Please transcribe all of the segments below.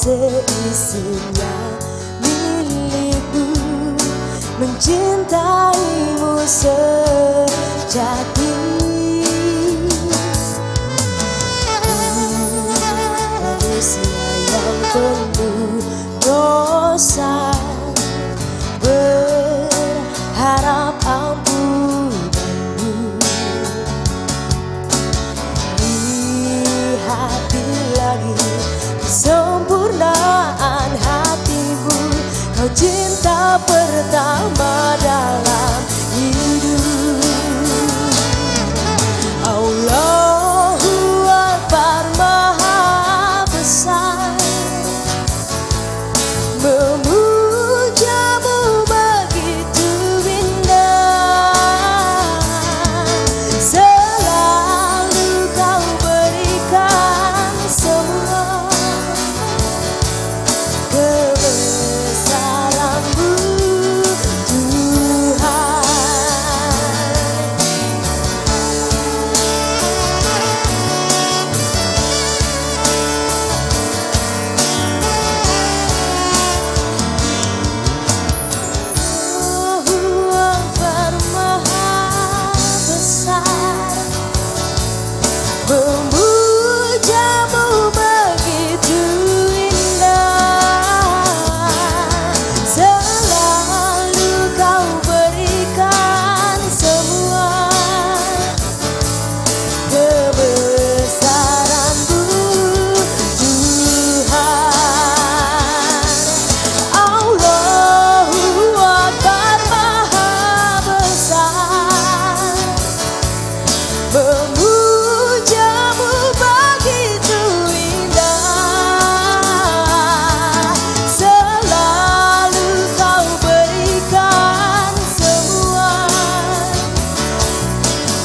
seisinya milikku, mencintaimu sejati. Manusia yang penuh dosa, berharap ampunanmu. Lihat lagi kesempurnaan hatimu, kau cinta pertama dalam hidup. Allahu Akbar Maha Besar, memujamu begitu indah. Selalu kau berikan semua kebesaranmu, Tuhan. Allahu Akbar Maha Besar, memujamu begitu indah. Selalu kau berikan semua kebesaranmu, Tuhan. Allahu Akbar Maha Besar, memujamu begitu indah. Selalu kau berikan semua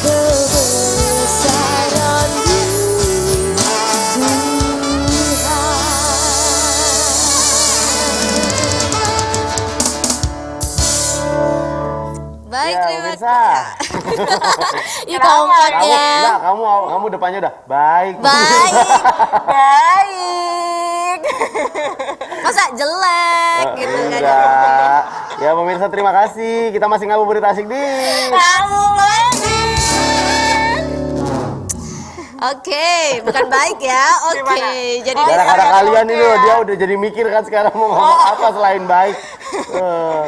kebesaranmu, Tuhan. Baik, Ya, terima pemirsa. Ih, kompak Kamu, ya. enggak, kamu depannya udah baik. Baik. Baik. Masa jelek gitu kan? Enggak. Ya pemirsa, terima kasih. Kita masih ngabuburit asik di. Kamu lagi. Oke, bukan baik ya. Oke, Gimana? jadi Gara-gara Oke, kalian oke ini loh, ya. dia udah jadi mikir kan sekarang mau ngomong apa selain baik.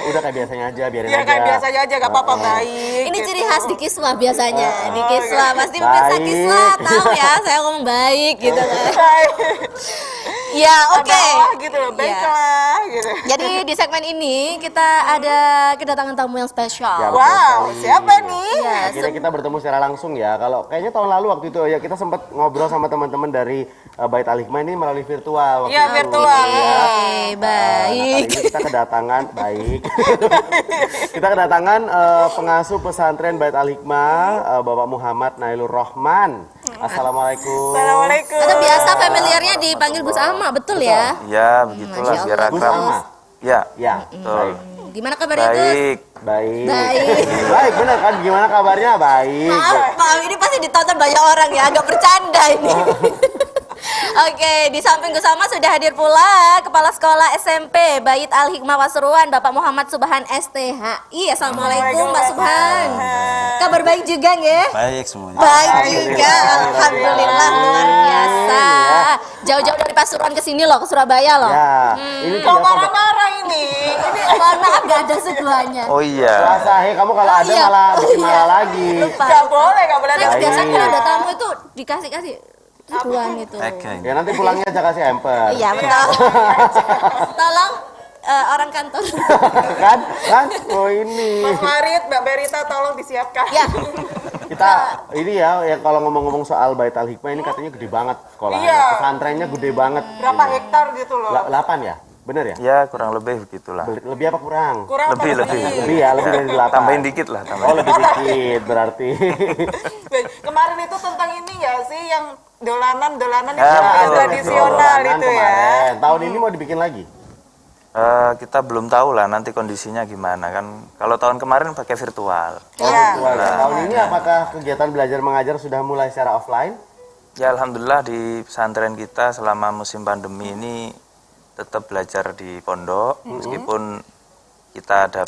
Udah kayak biasanya aja, biarin Ya aja. kayak biasanya aja, gak apa-apa baik. ini gitu. ciri khas di Kislah biasanya. Di Oh, Kislah gitu. pasti pemirsa Baik. Kislah tahu ya, saya ngomong baik gitu kan. Baik. Ya, oke. Ada, oh, gitu loh, Ya. baiklah gitu. Jadi di segmen ini kita ada kedatangan tamu yang Ya, spesial. betul Wow, sekali. siapa nih? Ya, Akhirnya kita bertemu secara langsung ya. Kalau kayaknya tahun lalu waktu itu ya kita sempat ngobrol sama teman-teman dari Bait Al-Hikmah ini melalui virtual waktu Iya, itu. virtual. Ya. Oke, baik. Nah, kali ini kita kedatangan baik. Kita kedatangan pengasuh pesantren Bait Al-Hikmah Bapak Muhammad Nailur Rahman. Assalamualaikum. Assalamualaikum. Atau biasa familiarnya dipanggil Gus Ama, betul ya? Ya, begitulah Masya biar Allah. Gus akrab. Ama. Ya, Ya, betul. Gimana kabarnya Gus? Baik. baik. Baik. Baik, benar kan? Gimana kabarnya? Baik. Maaf, ini pasti ditonton banyak orang ya, agak bercanda ini. Oke, di samping Gus Ama sudah hadir pula Kepala Sekolah SMP Bait Al-Hikmah Pasuruan Bapak Muhammad Subhan STHI. Assalamualaikum Pak Subhan. Kabar baik juga nggih? Baik semuanya. Baik juga, alhamdulillah luar biasa. Jauh-jauh dari Pasuruan ke sini loh, ke Surabaya loh. Ya, ini Kok tidak marah-marah ini? Ini mohon maaf gak ada seduanya. Oh iya. puasa. Hei, kamu kalau ada iya. malah bikin Iya. malah lagi. Lupa. Gak boleh, gak boleh. Saya Baik. biasanya kalau ada tamu itu dikasih seduhan gitu. Oke. Ya nanti pulangnya aja kasih emper. Iya betul. Tolong orang kantor. kan? Oh ini. Mas Farid, Mbak Berita tolong disiapkan. Ya. Kita ini ya kalau ngomong-ngomong soal Bait Al-Hikmah ini katanya gede banget sekolahnya. Iya. Pesantrennya gede banget. Berapa hektar gitu loh? 8 ya? Bener ya? Ya, kurang lebih begitulah. Lebih apa kurang? Kurang apa Lebih. Lebih ya, lebih dari 8. Tambahin dikit lah, Oh, tambahin. lebih dikit berarti. Kemarin itu tentang ini ya sih yang dolanan-dolanan Ya, yang betul, tradisional Dolanan itu ya. kemarin. Tahun ini mau dibikin lagi? Kita belum tahu lah nanti kondisinya gimana kan. Kalau tahun kemarin pakai virtual. Iya. Wah, tahun ini apakah kegiatan belajar mengajar sudah mulai secara offline? Ya alhamdulillah di pesantren kita selama musim pandemi ini tetap belajar di pondok, meskipun kita ada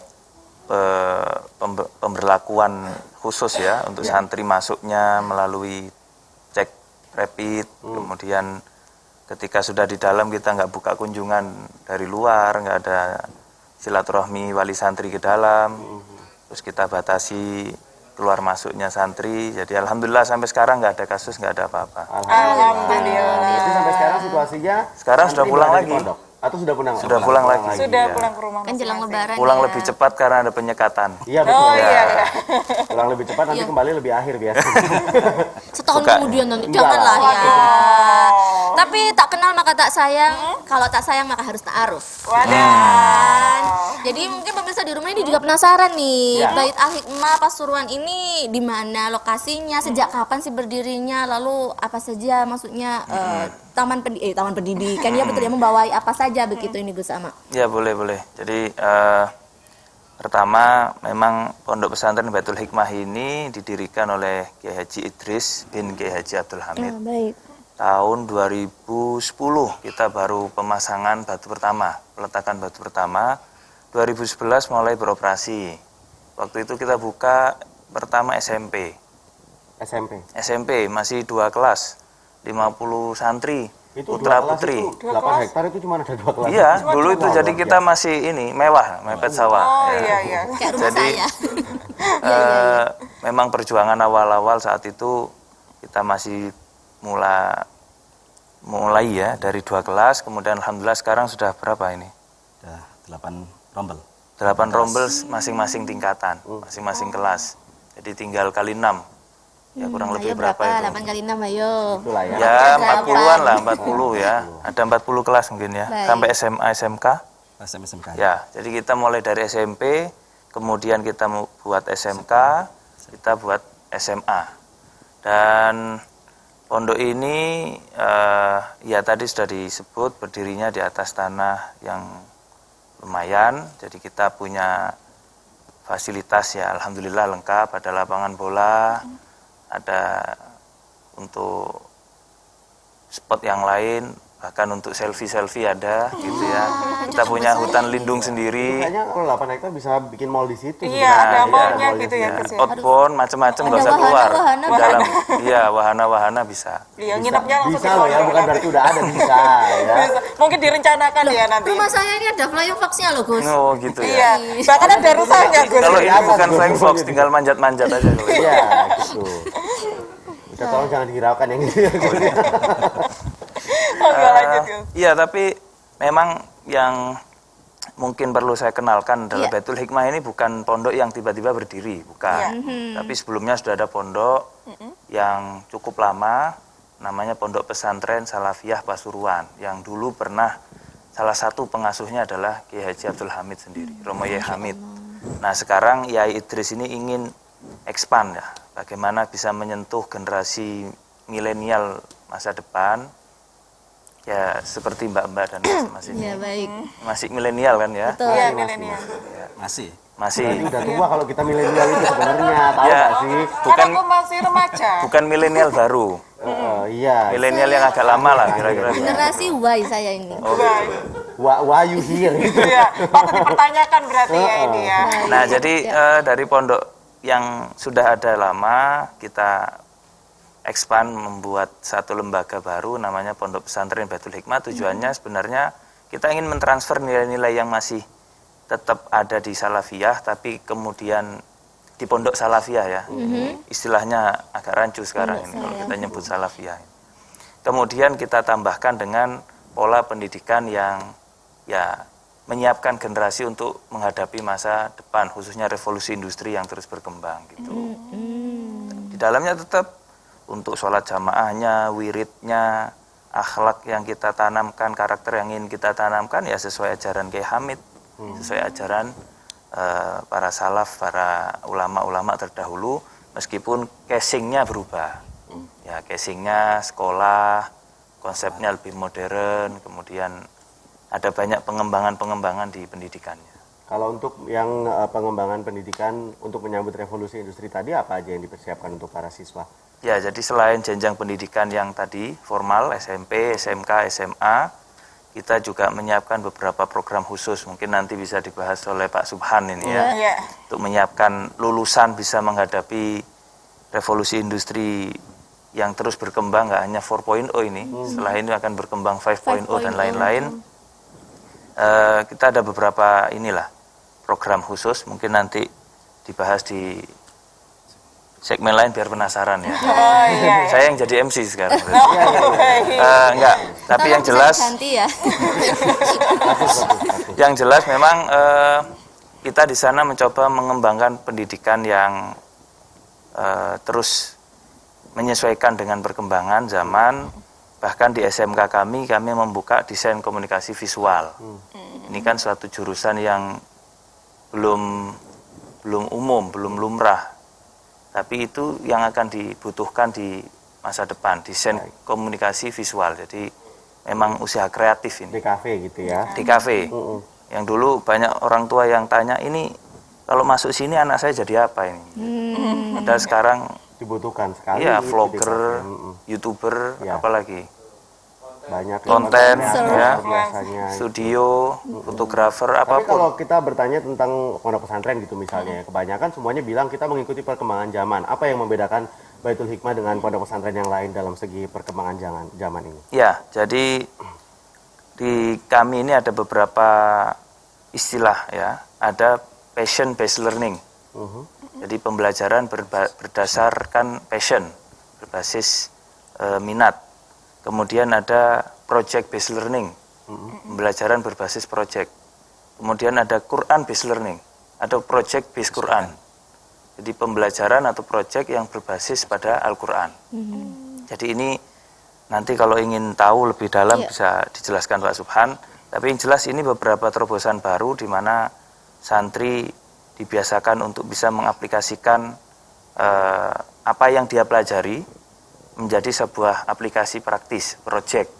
pemberlakuan khusus ya untuk santri masuknya melalui cek rapid, kemudian ketika sudah di dalam kita nggak buka kunjungan dari luar, nggak ada silaturahmi wali santri ke dalam, terus kita batasi keluar masuknya santri. Jadi alhamdulillah sampai sekarang nggak ada kasus, nggak ada apa-apa. Alhamdulillah. Jadi sampai sekarang situasinya Sekarang sudah santri pulang berada di lagi. pondok? Atau sudah pulang? Sudah pulang lagi. Sudah ya. pulang ke rumah Kan jelang masing-masing. lebaran Pulang ya. lebih cepat karena ada penyekatan. Iya betul. Oh ya. iya, iya. Pulang lebih cepat nanti kembali lebih akhir biasanya. Setahun Suka. kemudian nanti. Enggak Janganlah lah. ya. Tapi tak kenal maka tak sayang. Kalau tak sayang maka harus ta'aruf. Wadah. Jadi mungkin pemirsa di rumah ini juga penasaran nih, Ya. Bait Al-Hikmah Pasuruan ini di mana lokasinya, sejak kapan sih berdirinya, lalu apa saja maksudnya taman pendidikan ya betul ya, membawai apa saja begitu ini Gus Ama. Ya boleh. Jadi pertama memang Pondok Pesantren Baitul Hikmah ini didirikan oleh Kiai Haji Idris bin Kiai Haji Abdul Hamid. Baik. Tahun 2010 kita baru pemasangan batu pertama, peletakan batu pertama. 2011 mulai beroperasi. Waktu itu kita buka pertama SMP. SMP masih 2 kelas, 50 santri, Itu putra 2 kelas putri. itu 8 hektar itu cuma ada 2 kelas. Iya, dulu itu Wow, jadi luar kita biasa. masih ini mewah, mepet sawah. Oh ya. iya. Kayak rumah Jadi, saya. Memang perjuangan awal-awal saat itu kita masih mulai ya dari 2 kelas, kemudian alhamdulillah sekarang sudah berapa ini? Udah 8 rombel. 8 rombel masing-masing tingkatan, masing-masing kelas. Jadi tinggal kali 6. Ya kurang lebih Ayo berapa itu? 8 kali 6 ayo. Itulah ya. Ya Berapa? 40-an lah, 40 ya. Ada 40 kelas mungkin ya. Baik. Sampai SMA, SMK. SMK. Ya, jadi kita mulai dari SMP, kemudian kita mau buat SMK, kita buat SMA. Dan pondok ini ya tadi sudah disebut berdirinya di atas tanah yang lumayan. Jadi kita punya fasilitas ya alhamdulillah lengkap, ada lapangan bola, ada untuk spot yang lain, bahkan untuk selfie ada gitu ya. Kita punya hutan lindung sendiri. Kayaknya kalau 8 hektar bisa bikin mall di situ. Iya, ada Nah, mallnya iya, gitu ya, ya. Gus ya. Outbound macam-macam nggak Ada usah keluar. wahana-wahana Di dalam iya wahana-wahana bisa. Iya, nginepnya langsung Bisa di loh ya, pondok bukan nanti. berarti udah ada, bisa ya. Bisa. Mungkin direncanakan ya nanti. Rumah saya ini ada flying fox-nya loh Gus. Oh gitu Iya, ya. bahkan ada rusaknya Gus. Kalau ini Kelihatan bukan tuh. flying fox, tinggal manjat-manjat aja kalau ini. Iya, gitu. Udah tolong jangan dihiraukan yang gitu ya. Oke, lanjut Gus. Iya, tapi memang yang mungkin perlu saya kenalkan adalah Iya. Baitul Hikmah ini bukan pondok yang tiba-tiba berdiri, bukan. Tapi sebelumnya sudah ada pondok yang cukup lama, namanya Pondok Pesantren Salafiyah Pasuruan, yang dulu pernah salah satu pengasuhnya adalah Kiai Haji Abdul Hamid sendiri, Romo Yai Hamid. Nah sekarang Yai Idris ini ingin expand ya, bagaimana bisa menyentuh generasi milenial masa depan, ya seperti mbak-mbak dan mas-mas ini. Iya baik. Masih milenial kan ya? Betul. Iya, milenial. Masih. Masih. Berarti udah tua kalau kita milenial itu sebenarnya, tahu Ya. nggak sih? Kan Bukan aku masih remaja. bukan milenial baru. Iya. Milenial yang agak lama lah kira-kira. Generasi Y saya ini. Baik. Why you here? Gitu. Iya, patut dipertanyakan berarti ya ini ya. Nah, jadi dari pondok yang sudah ada lama kita expand membuat satu lembaga baru namanya Pondok Pesantren Baitul Hikmah. Tujuannya sebenarnya kita ingin mentransfer nilai-nilai yang masih tetap ada di Salafiyah tapi kemudian di Pondok Salafiyah ya. Istilahnya agak rancu sekarang ini kalau kita nyebut Salafiyah. Kemudian kita tambahkan dengan pola pendidikan yang ya menyiapkan generasi untuk menghadapi masa depan khususnya revolusi industri yang terus berkembang gitu. Di dalamnya tetap untuk sholat jamaahnya, wiridnya, akhlak yang kita tanamkan, karakter yang ingin kita tanamkan ya sesuai ajaran Kiai Hamid, sesuai ajaran para salaf, para ulama-ulama terdahulu, meskipun casingnya berubah. Ya casingnya sekolah, konsepnya lebih modern, kemudian ada banyak pengembangan-pengembangan di pendidikannya. Kalau untuk yang pengembangan pendidikan untuk menyambut revolusi industri tadi, apa aja yang dipersiapkan untuk para siswa? Ya, jadi selain jenjang pendidikan yang tadi formal, SMP, SMK, SMA, kita juga menyiapkan beberapa program khusus, mungkin nanti bisa dibahas oleh Pak Subhan ini ya, Iya. untuk menyiapkan lulusan bisa menghadapi revolusi industri yang terus berkembang, nggak hanya 4.0 ini, setelah ini akan berkembang 5.0 dan lain-lain. Kita ada beberapa inilah program khusus, mungkin nanti dibahas di segmen lain biar penasaran ya. Oh iya. Saya yang jadi MC sekarang. Oh, Enggak, tapi yang jelas, ganti ya. yang jelas memang kita di sana mencoba mengembangkan pendidikan yang terus menyesuaikan dengan perkembangan zaman. Bahkan di SMK kami membuka desain komunikasi visual. Ini kan suatu jurusan yang belum umum, belum lumrah. Tapi itu yang akan dibutuhkan di masa depan, desain komunikasi visual. Jadi memang usaha kreatif ini. Di kafe gitu ya. Di kafe. Yang dulu banyak orang tua yang tanya, ini kalau masuk sini anak saya jadi apa ini? Padahal sekarang Dibutuhkan sekali. ya di vlogger, kafe. YouTuber, Ya. apalagi Banyak konten, ya, ya. biasanya. studio, fotografer, Tapi apapun. kalau kita bertanya tentang pondok pesantren gitu misalnya, kebanyakan semuanya bilang kita mengikuti perkembangan zaman. Apa yang membedakan Baitul Hikmah dengan pondok pesantren yang lain dalam segi perkembangan zaman ini? Ya, jadi di kami ini ada beberapa istilah ya. Ada passion based learning. Jadi pembelajaran berdasarkan passion, berbasis minat. Kemudian ada project based learning, pembelajaran berbasis project. Kemudian ada Quran based learning, ada project based Quran. Jadi pembelajaran atau project yang berbasis pada Al-Quran. Jadi ini nanti kalau ingin tahu lebih dalam bisa dijelaskan Pak Subhan. Tapi yang jelas ini beberapa terobosan baru di mana santri dibiasakan untuk bisa mengaplikasikan apa yang dia pelajari menjadi sebuah aplikasi praktis, project.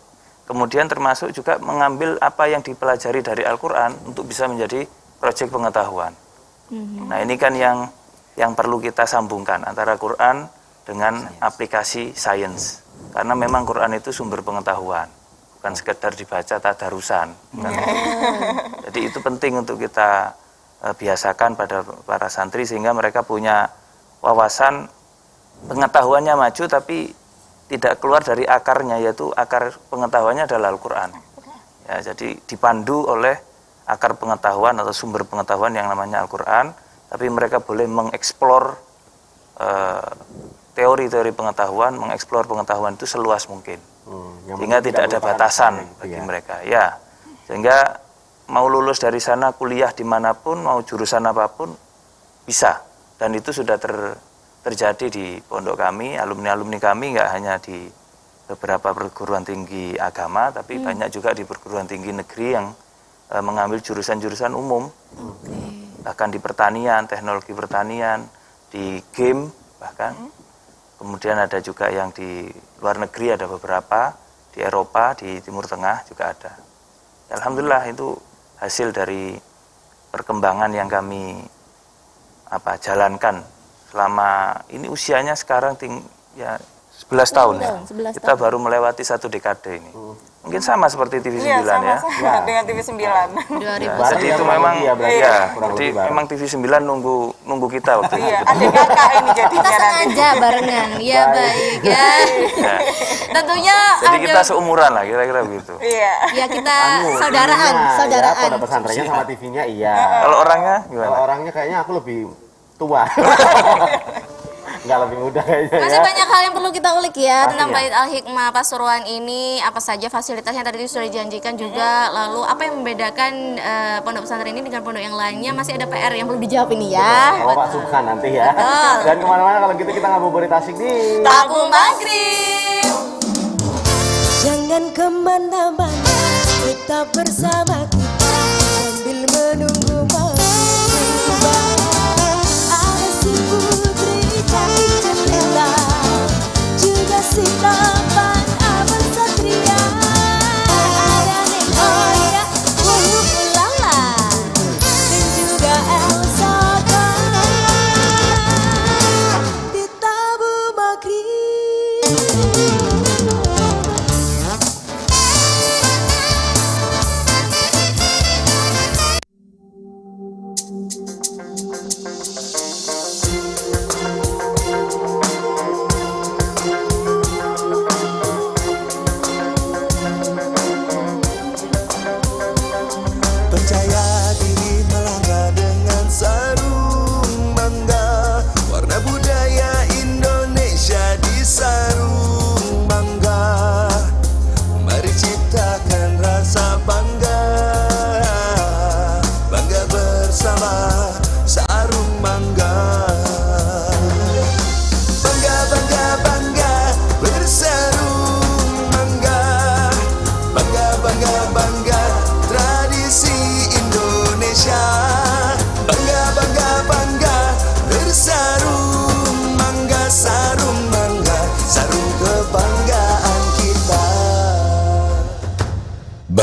Kemudian termasuk juga mengambil apa yang dipelajari dari Al-Quran untuk bisa menjadi project pengetahuan. Nah ini kan yang perlu kita sambungkan antara Quran dengan aplikasi sains. Karena memang Quran itu sumber pengetahuan, bukan sekedar dibaca tadarusan. Jadi itu penting untuk kita biasakan pada para santri sehingga mereka punya wawasan, pengetahuannya maju tapi tidak keluar dari akarnya, yaitu akar pengetahuannya adalah Al-Quran. Ya, jadi dipandu oleh akar pengetahuan atau sumber pengetahuan yang namanya Al-Quran, tapi mereka boleh mengeksplor teori-teori pengetahuan, mengeksplor pengetahuan itu seluas mungkin. Sehingga tidak ada batasan bagi mereka. Ya, sehingga mau lulus dari sana, kuliah dimanapun, mau jurusan apapun, bisa. Dan itu sudah terjadi di pondok kami, alumni-alumni kami nggak hanya di beberapa perguruan tinggi agama, tapi banyak juga di perguruan tinggi negeri yang mengambil jurusan-jurusan umum, bahkan di pertanian, teknologi pertanian, di game bahkan, kemudian ada juga yang di luar negeri, ada beberapa, di Eropa, di Timur Tengah juga ada. Alhamdulillah itu hasil dari perkembangan yang kami jalankan. Selama ini usianya sekarang 11 tahun ya. 11 Kita baru melewati 1 dekade ini. Mungkin sama seperti TV 9 Iya, ya. sama dengan TV 9. Ya, Bareng jadi ya, itu kurang memang lebih ya, berarti ya, kurang jadi lebih bareng. memang TV 9 nunggu kita waktu itu. Iya, adik kakak ini Kita jadinya nanti. sengaja barengan. Ya baik ya. Ya. Tentunya Jadi kita ada seumuran lah kira-kira begitu. Iya. ya kita Anu, saudaraan, TV-nya, saudaraan. Ya, pondok pesantrennya sama TV-nya iya. Kalau orangnya Kalau gimana? orangnya kayaknya aku lebih tua. Nggak lebih muda kayaknya Masih ya. banyak hal yang perlu kita ulik ya tentang Pastinya. Bait Al-Hikmah Pasuruan ini. Apa saja fasilitasnya tadi sudah dijanjikan juga. Lalu apa yang membedakan pondok pesantren ini dengan pondok yang lainnya? Masih ada PR yang perlu dijawab ini ya. Sama Pak Subhan nanti ya. Betul. Dan kemana-mana kalau gitu kita ngabuburit asik di Tabung Maghrib. Jangan kemana-mana, tetap bersama kita sambil menunggu maghrib tiba. Ada si putri cantik jelita, juga si tampan abang satria. Ada Neng Oya, Lala, dan juga Elsa di Tabung Maghrib.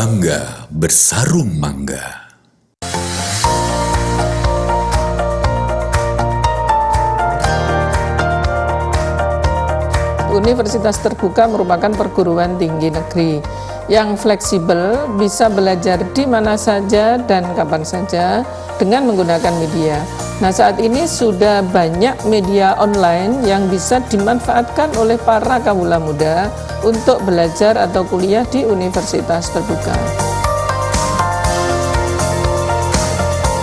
Bangga bersarung mangga. Universitas Terbuka merupakan perguruan tinggi negeri yang fleksibel, bisa belajar di mana saja dan kapan saja dengan menggunakan media. Nah, saat ini sudah banyak media online yang bisa dimanfaatkan oleh para kawula muda untuk belajar atau kuliah di Universitas Terbuka.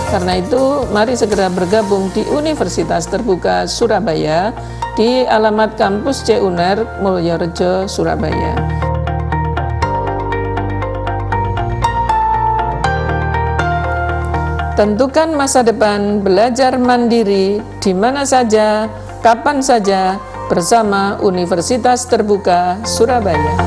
Karena itu, mari segera bergabung di Universitas Terbuka Surabaya di alamat kampus C UNER Mulyorejo, Surabaya. Tentukan masa depan belajar mandiri di mana saja, kapan saja, bersama Universitas Terbuka Surabaya.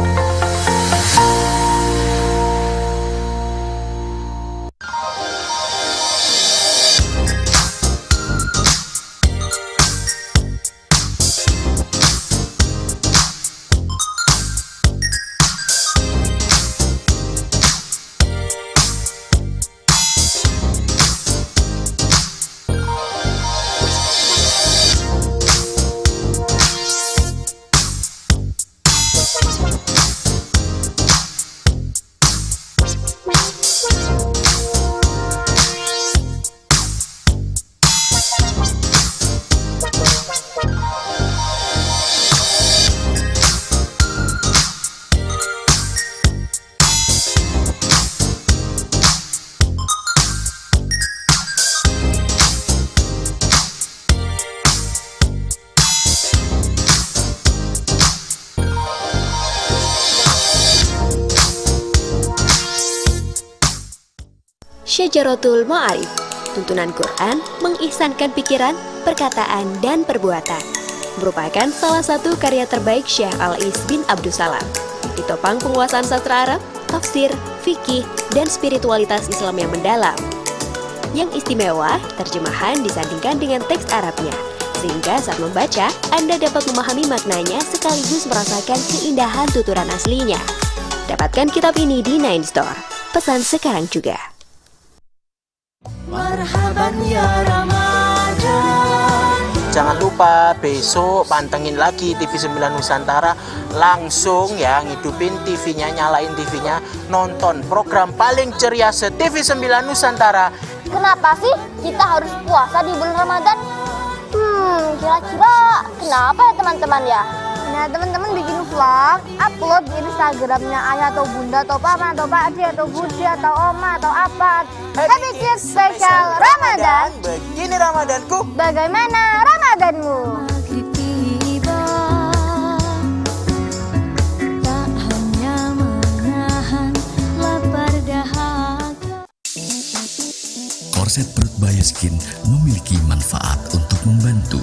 Syajaratul Ma'arif, tuntunan Quran mengihsankan pikiran, perkataan, dan perbuatan. Merupakan salah satu karya terbaik Syekh Al-Is bin Abdussalam. Ditopang penguasaan sastra Arab, tafsir, fikih, dan spiritualitas Islam yang mendalam. Yang istimewa, terjemahan disandingkan dengan teks Arabnya, sehingga saat membaca, Anda dapat memahami maknanya sekaligus merasakan keindahan tuturan aslinya. Dapatkan kitab ini di Nine Store. Pesan sekarang juga. Marhaban ya Ramadan. Jangan lupa besok pantengin lagi TV 9 Nusantara, langsung ya ngidupin TV-nya, nyalain TV-nya, nonton program paling ceria se-TV 9 Nusantara. Kenapa sih kita harus puasa di bulan Ramadan? Kira-kira kenapa ya teman-teman ya? Nah, teman-teman bikin vlog, upload di Instagramnya ayah atau bunda atau pama atau pak ade atau budi atau oma atau apa. Happy Kids Special Ramadan. Begini Ramadanku. Bagaimana Ramadanmu? Maghrib tiba, tak hanya menahan lapar dahaga. Korset perut Bioskin memiliki manfaat untuk membantu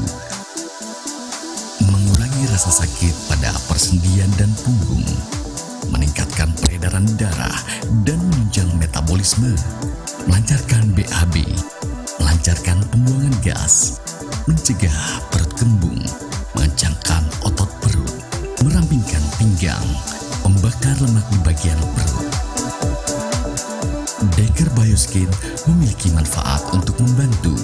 mengurangi rasa sakit pada persendian dan punggung, meningkatkan peredaran darah dan menunjang metabolisme, melancarkan BAB, melancarkan pembuangan gas, mencegah perut kembung, mengencangkan otot perut, merampingkan pinggang, membakar lemak di bagian perut. Deker Bioskin memiliki manfaat untuk membantu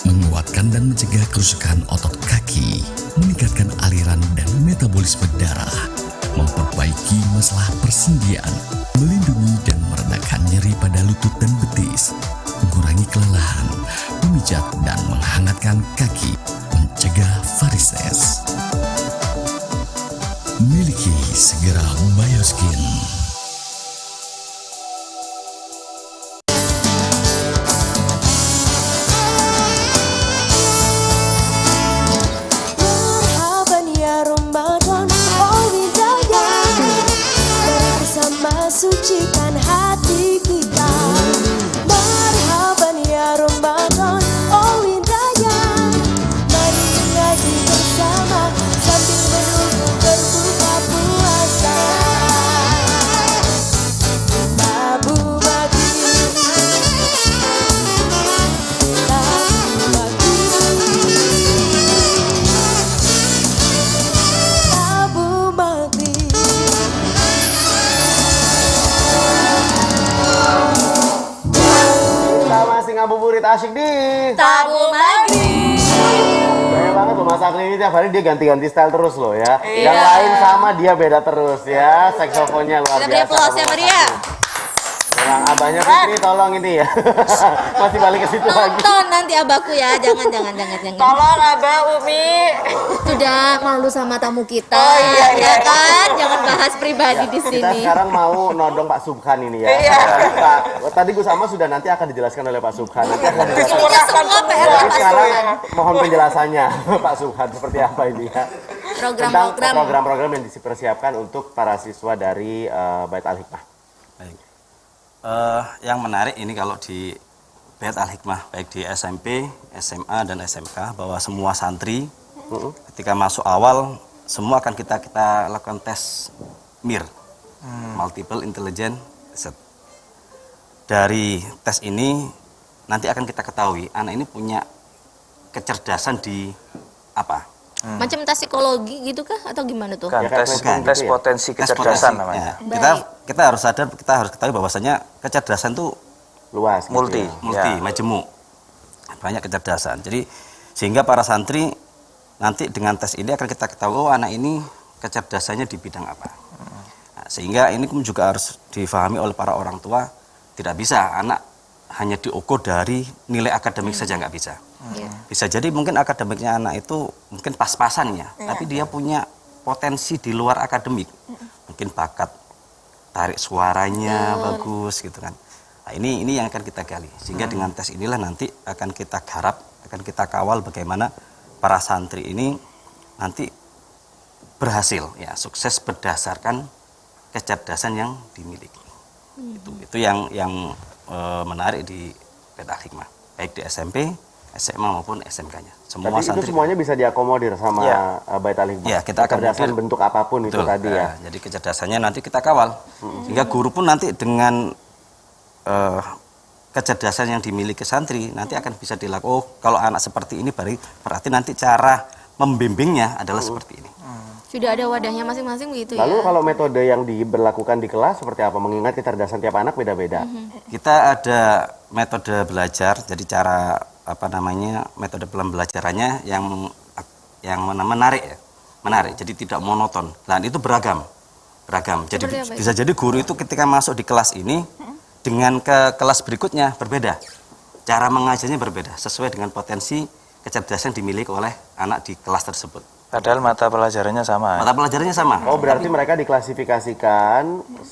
menguatkan dan mencegah kerusakan otot kaki, meningkatkan aliran dan metabolisme darah, memperbaiki masalah persendian, melindungi dan meredakan nyeri pada lutut dan betis, mengurangi kelelahan, memijat dan menghangatkan kaki, mencegah varises. Miliki segera Bioskin. Sucikan hati kita. Marhaban ya Ramadan, oh indahnya. Mari mengaji bersama sambil menunggu berbuka puasa. Mas Agni ini tiap hari dia ganti-ganti style terus loh ya. Iya. Yang lain sama, dia beda terus ya. Saksofonnya luar Kita beri biasa. aplaus ya meriah. Memang abahnya Fitri tolong ini ya. Masih balik ke situ lagi. Nonton nanti abahku ya, jangan. Tolong Abah Umi. Sudah malu sama tamu kita, iya. ya kan? Jangan bahas pribadi di Kita sini. sekarang mau nodong Pak Subhan ini ya. Iya. Pak, tadi Gus Ama sudah nanti akan dijelaskan oleh Pak Subhan. Nanti akan dijelaskan. Ini semua PR Jadi Pak sekarang Subhan. mohon penjelasannya Pak Subhan seperti apa ini ya. Tentang Program-program. program-program yang dipersiapkan untuk para siswa dari Bait Al-Hikmah. Baik. Yang menarik ini kalau di Bait Al-Hikmah, baik di SMP, SMA, dan SMK, bahwa semua santri ketika masuk awal, semua akan kita lakukan tes MIR, Multiple Intelligence Test. Dari tes ini, nanti akan kita ketahui, anak ini punya kecerdasan di apa? Macam tes psikologi gitu kah atau gimana tuh? Bukan, Ya, kayak tes, bukan tes gitu ya? potensi Tes kecerdasan potensi. namanya. Ya, kita harus sadar, kita harus ketahui bahwasanya kecerdasan itu Luas. gitu Multi. ya. multi, Ya. majemuk, banyak kecerdasan. Jadi sehingga para santri nanti dengan tes ini akan kita ketahui, oh anak ini kecerdasannya di bidang apa. Nah, sehingga ini juga harus difahami oleh para orang tua, tidak bisa anak hanya diukur dari nilai akademik saja, nggak bisa. Bisa jadi mungkin akademiknya anak itu mungkin pas-pasan ya, tapi dia punya potensi di luar akademik, mungkin bakat tarik suaranya bagus gitu kan. Nah, ini yang akan kita gali, sehingga dengan tes inilah nanti akan kita garap, akan kita kawal bagaimana para santri ini nanti berhasil ya, sukses berdasarkan kecerdasan yang dimiliki. Itu yang menarik di Bait Al-Hikmah, baik di SMP, SMA maupun SMK-nya. Semua Tapi itu santri semuanya bisa diakomodir sama Ya. Bait Al-Hikmah. Ya, kita akan kecerdasan modir. bentuk apapun itu Betul. tadi ya. Jadi kecerdasannya nanti kita kawal, sehingga guru pun nanti dengan kecerdasan yang dimiliki santri nanti akan bisa dilakukan. Oh, kalau anak seperti ini berarti nanti cara membimbingnya adalah seperti ini. Sudah ada wadahnya masing-masing gitu ya. Lalu kalau metode yang diberlakukan di kelas seperti apa? Mengingat kecerdasan tiap anak beda-beda. Kita ada metode belajar, jadi cara metode pembelajarannya yang menarik ya, menarik. Jadi tidak monoton. Dan itu beragam. Jadi Seperti apa itu? bisa jadi guru itu ketika masuk di kelas ini dengan ke kelas berikutnya berbeda. Cara mengajarnya berbeda sesuai dengan potensi kecerdasan dimiliki oleh anak di kelas tersebut. Padahal mata pelajarannya sama. Mata pelajarannya sama. Oh, berarti mereka diklasifikasikan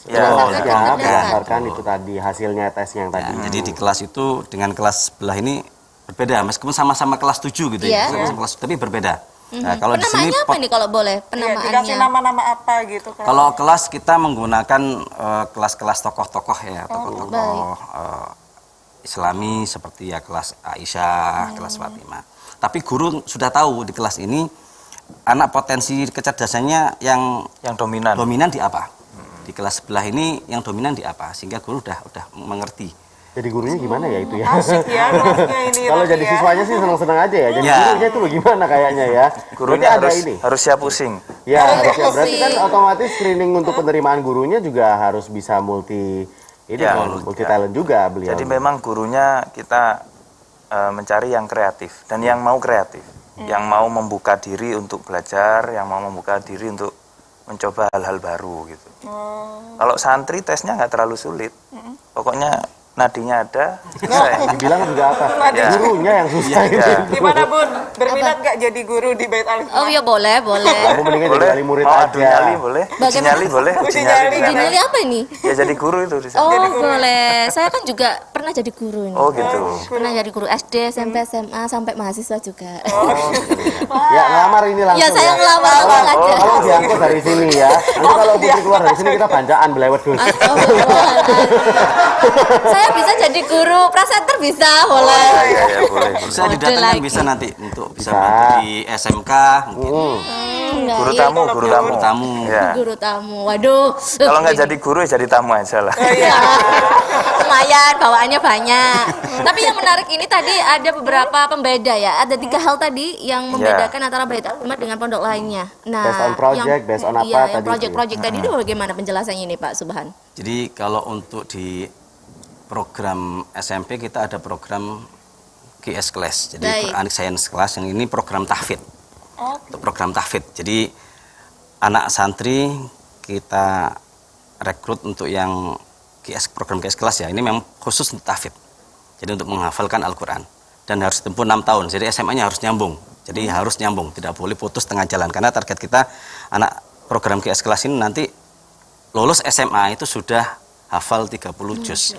Ya, kelasnya betul. berdasarkan itu tadi hasilnya tesnya yang tadi. Ya, jadi di kelas itu dengan kelas sebelah ini berbeda, meskipun sama-sama kelas 7 gitu Iya. ya, sama-sama kelas, tapi berbeda. Nah, kalau di sini Penamaannya apa nih kalau boleh? Ya, Penamaannya. dikasih nama-nama apa gitu. kalau kelas kita menggunakan kelas-kelas tokoh-tokoh ya, tokoh-tokoh Islami seperti ya kelas Aisyah, kelas Fatimah. Tapi guru sudah tahu di kelas ini anak potensi kecerdasannya yang dominan di apa. Di kelas sebelah ini yang dominan di apa, sehingga guru udah mengerti. Jadi gurunya gimana ya itu ya? Asik ya kelasnya ini. Kalau tapi jadi ya. siswanya sih senang-senang aja ya. Jadi Ya. gurunya itu loh gimana kayaknya ya? Gurunya Berarti ada harus siap pusing. Ya, harusnya berarti pusing. kan otomatis screening untuk penerimaan gurunya juga harus bisa multi Ya, multi talent juga beliau. Jadi memang gurunya kita mencari yang kreatif dan yang mau kreatif, yang mau membuka diri untuk belajar, yang mau membuka diri untuk mencoba hal-hal baru gitu. Kalau santri tesnya nggak terlalu sulit, pokoknya nadinya ada. Dibilang juga apa? Ya. Gurunya yang susah Ya. itu. Gimana Bun? Berminat nggak jadi guru di Bait Al-Hikmah? Oh iya boleh. Kamu mendingan jadi wali murid adu aja. nyali boleh, uji Bagaimana? nyali boleh, Uji uji nyali. nyali. Uji nyali apa ini? Ya jadi guru itu di sana. Oh boleh. Saya kan juga pernah jadi guru ini. Oh gitu. Pernah jadi guru SD, SMP, SMA, sampai mahasiswa juga. Ya, ngelamar ini langsung. Ya saya ngelamar abang aja. Kalau diangkut dari sini ya. Nanti kalau Putri keluar dari sini kita bancaan belewet Gus. Saya bisa jadi guru presenter bisa boleh. Ya boleh. Bisa Kode didatangkan lagi. bisa nanti untuk bisa Bisa. bantu di SMK mungkin. Enggak, Guru iya. tamu, guru tamu. Guru tamu. Ya. Guru tamu. Waduh. Kalau nggak jadi guru ya jadi tamu aja lah. Lumayan bawaannya banyak. Tapi yang menarik ini tadi ada beberapa pembeda ya. Ada 3 hal tadi yang membedakan antara Bait Al-Hikmah dengan pondok lainnya. Nah, Based on project, based on apa iya, yang tadi itu? project-project tadi itu bagaimana penjelasannya ini Pak Subhan? Jadi kalau untuk di program SMP kita ada program GS Class, jadi Baik. Quranic Science Class, yang ini program tahfidz. untuk program tahfidz. Jadi anak santri kita rekrut untuk yang program QS kelas ya, ini memang khusus untuk tahfidz. Jadi untuk menghafalkan Al-Quran dan harus tempuh 6 tahun. Jadi SMA-nya harus nyambung. Jadi harus nyambung, tidak boleh putus tengah jalan karena target kita anak program QS kelas ini nanti lulus SMA itu sudah hafal 30 juz.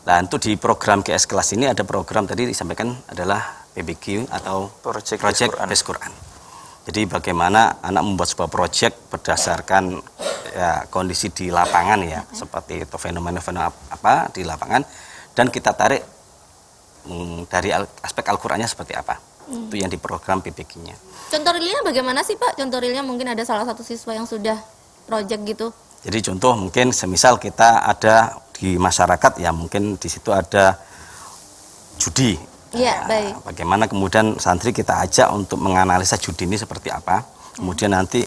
Nah, untuk di program QS kelas ini ada program tadi disampaikan adalah PBQ atau Project Based Quran. Jadi bagaimana anak membuat sebuah proyek berdasarkan ya, kondisi di lapangan ya, seperti itu fenomena-fenomena apa di lapangan dan kita tarik dari aspek Al-Qur'annya seperti apa. Itu yang di program PBQ-nya. Contoh realnya bagaimana sih Pak? Contoh realnya mungkin ada salah satu siswa yang sudah proyek gitu. Jadi contoh mungkin semisal kita ada di masyarakat ya mungkin di situ ada judi. Iya, baik. Bagaimana kemudian santri kita ajak untuk menganalisa judi ini seperti apa. Kemudian nanti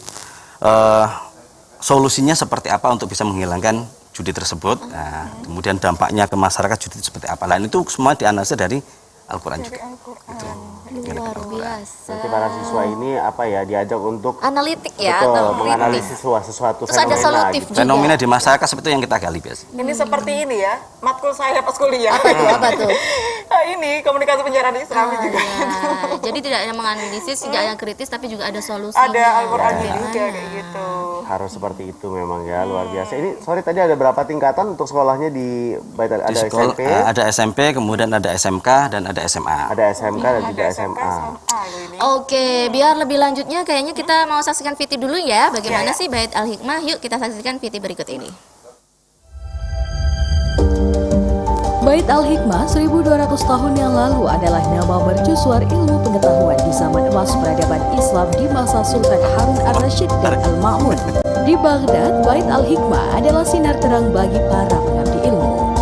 solusinya seperti apa untuk bisa menghilangkan judi tersebut. Nah, kemudian dampaknya ke masyarakat judi itu seperti apa. Lain itu semua dianalisa dari Al-Quran juga. Itu. Luar biasa. Nanti para siswa ini apa ya diajak untuk analitik ya betul, atau menganalisis sesuatu terus ada solutif gitu. juga. Fenomena di masyarakat seperti itu yang kita gali biasa. Ini seperti ini ya, matkul saya pas kuliah. Apa tuh? Nah, ini komunikasi penyiaran Islami juga. Ya, jadi tidak hanya menganalisis, tidak hanya kritis, tapi juga ada solusi. Ada Al-Qur'annya juga kayak gitu. Harus seperti itu memang ya, luar biasa. Ini sorry tadi ada berapa tingkatan untuk sekolahnya di ada Di sekolah, SMP? ada SMP, kemudian ada SMK dan ada SMA. Ada SMK dan juga SMA. Oke, biar lebih lanjutnya kayaknya kita mau saksikan VT dulu ya. Bagaimana sih Bait Al-Hikmah? Yuk kita saksikan VT berikut ini. Bait Al-Hikmah 1200 tahun yang lalu adalah nama mercusuar ilmu pengetahuan di zaman emas peradaban Islam di masa Sultan Harun ar-Rasyid dan Al-Ma'mun. Di Baghdad, Bait Al-Hikmah adalah sinar terang bagi para pengabdi ilmu.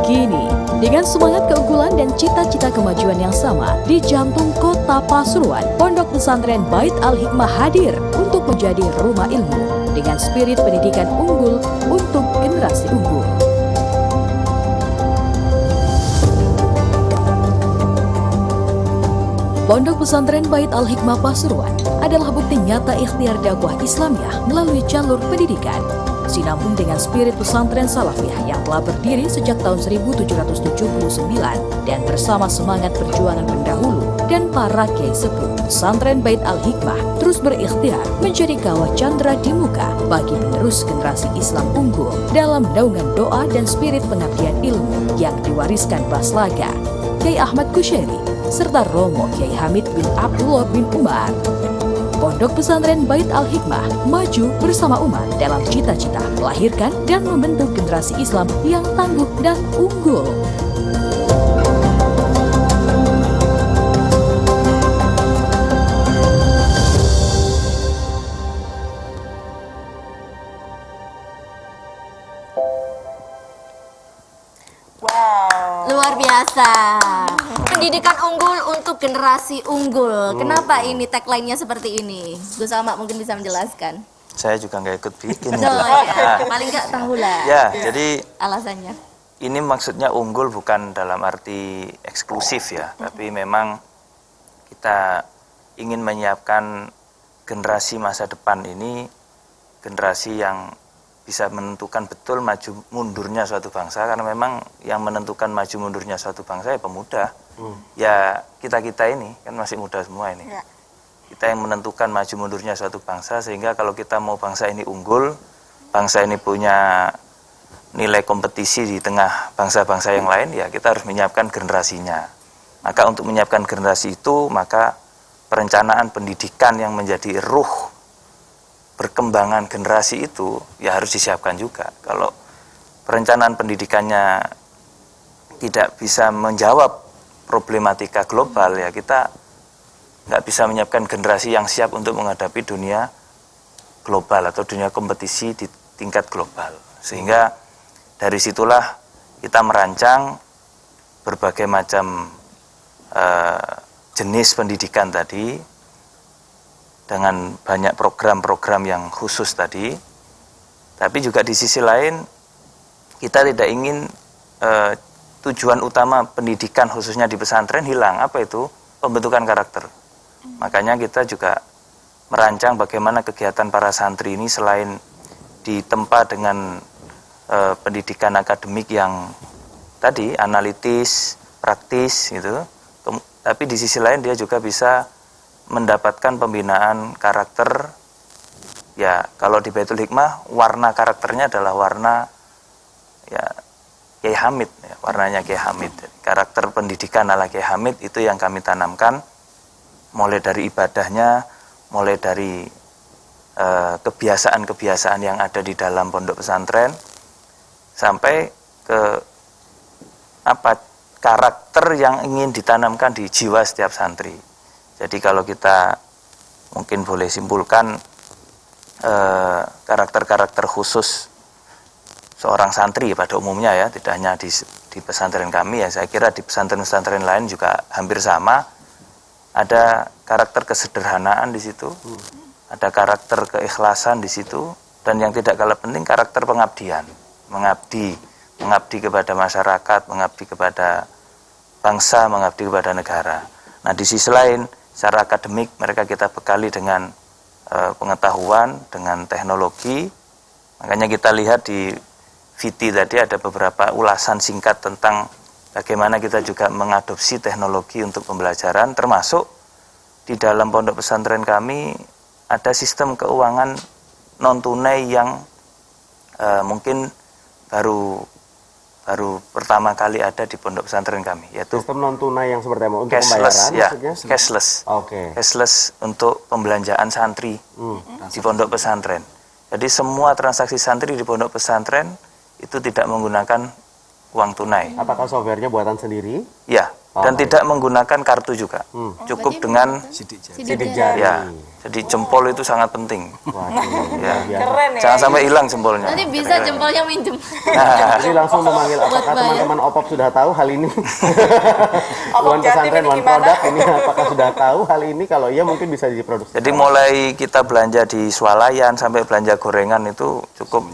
Kini, dengan semangat keunggulan dan cita-cita kemajuan yang sama, di jantung kota Pasuruan, Pondok Pesantren Bait Al-Hikmah hadir untuk menjadi rumah ilmu dengan spirit pendidikan unggul untuk generasi unggul. Pondok Pesantren Bait Al-Hikmah Pasuruan adalah bukti nyata ikhtiar dakwah Islamiyah melalui jalur pendidikan. Sinambung dengan spirit pesantren Salafiyah yang telah berdiri sejak tahun 1779 dan bersama semangat perjuangan pendahulu dan para kiai sepuh, pesantren Bait Al-Hikmah terus berikhtiar menjadi kawah candera di muka bagi penerus generasi Islam unggul dalam naungan doa dan spirit pengabdian ilmu yang diwariskan Baslaga, Kiai Ahmad Kushairi, serta Romo Kiai Hamid bin Abdullah bin Umar. Pondok Pesantren Bait Al-Hikmah maju bersama umat dalam cita-cita melahirkan dan membentuk generasi Islam yang tangguh dan unggul. Wow. Luar biasa. Pendidikan unggul untuk generasi unggul. Kenapa ini tagline-nya seperti ini? Gus Salma mungkin bisa menjelaskan. Saya juga nggak ikut bikin. Oh, ya. Paling nggak tahu lah. Ya, jadi alasannya. ini maksudnya unggul bukan dalam arti eksklusif ya, tapi memang kita ingin menyiapkan generasi masa depan ini, generasi yang bisa menentukan betul maju mundurnya suatu bangsa, karena memang yang menentukan maju mundurnya suatu bangsa ya pemuda. Ya kita-kita ini kan masih muda semua ini. Kita yang menentukan maju mundurnya suatu bangsa, sehingga kalau kita mau bangsa ini unggul, bangsa ini punya nilai kompetisi di tengah bangsa-bangsa yang lain, ya kita harus menyiapkan generasinya. Maka untuk menyiapkan generasi itu, maka perencanaan pendidikan yang menjadi ruh perkembangan generasi itu ya harus disiapkan juga. Kalau perencanaan pendidikannya tidak bisa menjawab problematika global, ya kita nggak bisa menyiapkan generasi yang siap untuk menghadapi dunia global atau dunia kompetisi di tingkat global. Sehingga dari situlah kita merancang berbagai macam jenis pendidikan tadi, dengan banyak program-program yang khusus tadi. Tapi juga di sisi lain kita tidak ingin tujuan utama pendidikan khususnya di pesantren hilang. Apa itu? Pembentukan karakter. Makanya kita juga merancang bagaimana kegiatan para santri ini selain ditempa dengan pendidikan akademik yang tadi analitis, praktis gitu. Tapi di sisi lain dia juga bisa mendapatkan pembinaan karakter. Ya, kalau di Baitul Hikmah warna karakternya adalah warna ya Kiai Hamid, ya, warnanya Kiai Hamid. Karakter pendidikan ala Kiai Hamid itu yang kami tanamkan, mulai dari ibadahnya, mulai dari kebiasaan-kebiasaan yang ada di dalam pondok pesantren, sampai ke karakter yang ingin ditanamkan di jiwa setiap santri. Jadi kalau kita mungkin boleh simpulkan karakter-karakter khusus seorang santri pada umumnya ya, tidak hanya di pesantren kami ya, saya kira di pesantren-pesantren lain juga hampir sama. Ada karakter kesederhanaan di situ, ada karakter keikhlasan di situ, dan yang tidak kalah penting karakter pengabdian, mengabdi kepada masyarakat, mengabdi kepada bangsa, mengabdi kepada negara. Nah di sisi lain, secara akademik mereka kita bekali dengan pengetahuan, dengan teknologi. Makanya kita lihat di VT tadi ada beberapa ulasan singkat tentang bagaimana kita juga mengadopsi teknologi untuk pembelajaran, termasuk di dalam pondok pesantren kami ada sistem keuangan non-tunai yang mungkin baru pertama kali ada di pondok pesantren kami, yaitu sistem non-tunai yang seperti apa? Untuk cashless, pembayaran ya, maksudnya? cashless. Oke. Cashless untuk pembelanjaan santri di pondok pesantren. Jadi semua transaksi santri di pondok pesantren itu tidak menggunakan uang tunai. Apakah softwarenya buatan sendiri? Ya, dan tidak menggunakan kartu juga. Cukup dengan sidik jari. Ya, jadi jempol itu sangat penting. Ya. Keren ya. Jangan sampai hilang jempolnya. Nanti bisa jempolnya minjem. Jadi langsung memanggil, apakah teman-teman OPOP sudah tahu hal ini? One pesantren, one product ini apakah sudah tahu hal ini? Kalau iya mungkin bisa diproduksi. Jadi mulai kita belanja di swalayan sampai belanja gorengan itu cukup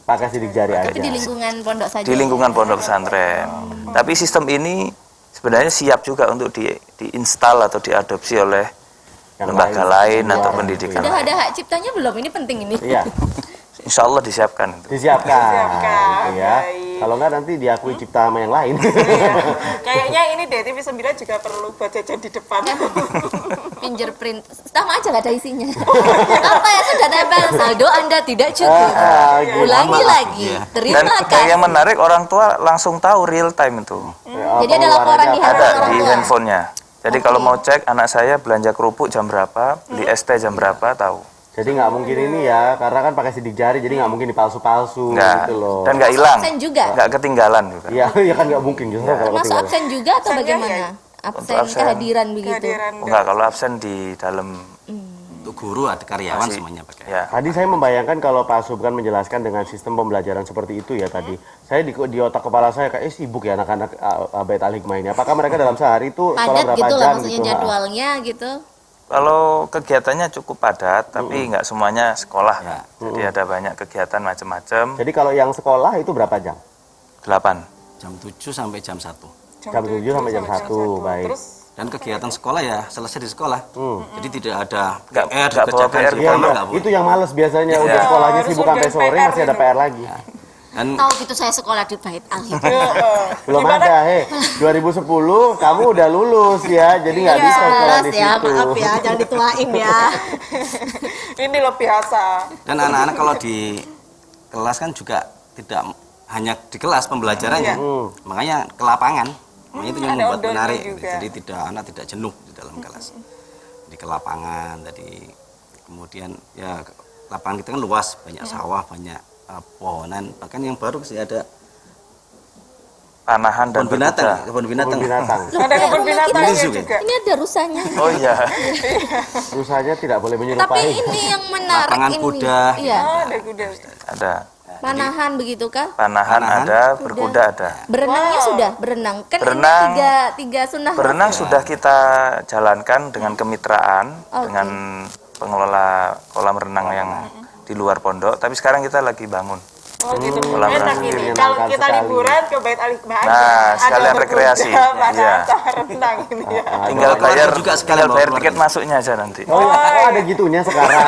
pakai sidik jari aja. Tapi di lingkungan pondok saja. Di lingkungan pondok pesantren. Tapi sistem ini sebenarnya siap juga untuk diinstal atau diadopsi oleh lembaga lain atau pendidikan. Sudah lain. ada hak ciptanya belum? Ini penting ini. Iya. Insya Allah disiapkan. Disiapkan. Gitu ya. Kalau nggak nanti diakui cipta sama yang lain. Kayaknya ini deh TV9 juga perlu buat jajan di depan. Fingerprint, sama aja nggak ada isinya. Apa ya sudah nempel, saldo Anda tidak cukup. Ulangi lagi, terima Dan kasih. yang menarik orang tua langsung tahu real time itu. Jadi ada laporan di handphone Ada orang di tua. handphonenya. Jadi kalau mau cek anak saya belanja kerupuk jam berapa, beli es teh jam berapa, tahu. Jadi nggak mungkin ini ya, karena kan pakai sidik jari, jadi nggak mungkin dipalsu-palsu Nggak. gitu loh. Dan nggak hilang, Absen juga? nggak ketinggalan juga. Iya, ya kan nggak mungkin justru kalau Masuk ketinggalan. absen juga atau bagaimana? Absen, absen. kehadiran begitu. Enggak, kalau absen di dalam Untuk guru ada karyawan semuanya pakai. ya. Tadi saya membayangkan kalau Pak Subkan menjelaskan dengan sistem pembelajaran seperti itu ya tadi. Saya di otak kepala saya kayak sibuk ya anak-anak Bait Al-Hikmah ini. Apakah mereka dalam sehari itu sekolah Padat berapa gitu lah jam maksudnya gitu? jadwalnya gitu. Kalau kegiatannya cukup padat, tapi nggak semuanya sekolah. Jadi ada banyak kegiatan macam-macam. Jadi kalau yang sekolah itu berapa jam? 8. Jam 7 sampai jam 1. Jam 7 sampai jam 1, baik. Dan kegiatan sekolah ya selesai di sekolah. Jadi tidak ada Nggak PR, bawa dikerjakan PR di Iya, kamar iya. nggak boleh. Itu yang males biasanya udah sekolahnya sibuk sampai sore masih ada PR lagi. Dan Tahu gitu saya sekolah di Bait Al-Hikmah. Belum ada, 2010 kamu udah lulus ya, jadi nggak bisa sekolah di ya, situ. maaf ya, jangan dituain ya. Ini loh biasa. dan anak-anak kalau di kelas kan juga tidak hanya di kelas pembelajarannya. Makanya ke lapangan. Makanya itu yang ada membuat outdoornya menarik. juga. Jadi anak tidak jenuh di dalam kelas. Jadi ke lapangan tadi kemudian ya lapangan kita kan luas, banyak sawah, banyak pohonan, bahkan yang baru sih ada Panahan dan kebun binatang, berkuda. kebun binatang. Kebun binatang. Loh, Ada kayak kebun rumah binatang kita juga. Ini ada rusanya. Oh iya. Rusanya tidak boleh Tapi menyerupai. ini yang menarik Lapangan ini. kuda. Iya. Ada kuda. Ada. Panahan begitu kah? Panahan ada, berkuda ada. Berenangnya sudah berenang. Kan Berenang. ini tiga sunnah. Berenang sudah kita jalankan dengan kemitraan dengan pengelola kolam renang yang di luar pondok, tapi sekarang kita lagi bangun. Oh gitu. Kolam Enak renang. ini. Kalau kita sekali. liburan ke Bait Al Hikmah aja. Nah, sekalian Ada rekreasi. berkuda, ada Iya. acara renang ini ya. Tinggal bayar juga sekalian bawa bayar keluarga. tiket masuknya aja nanti. Oh, ada gitunya sekarang.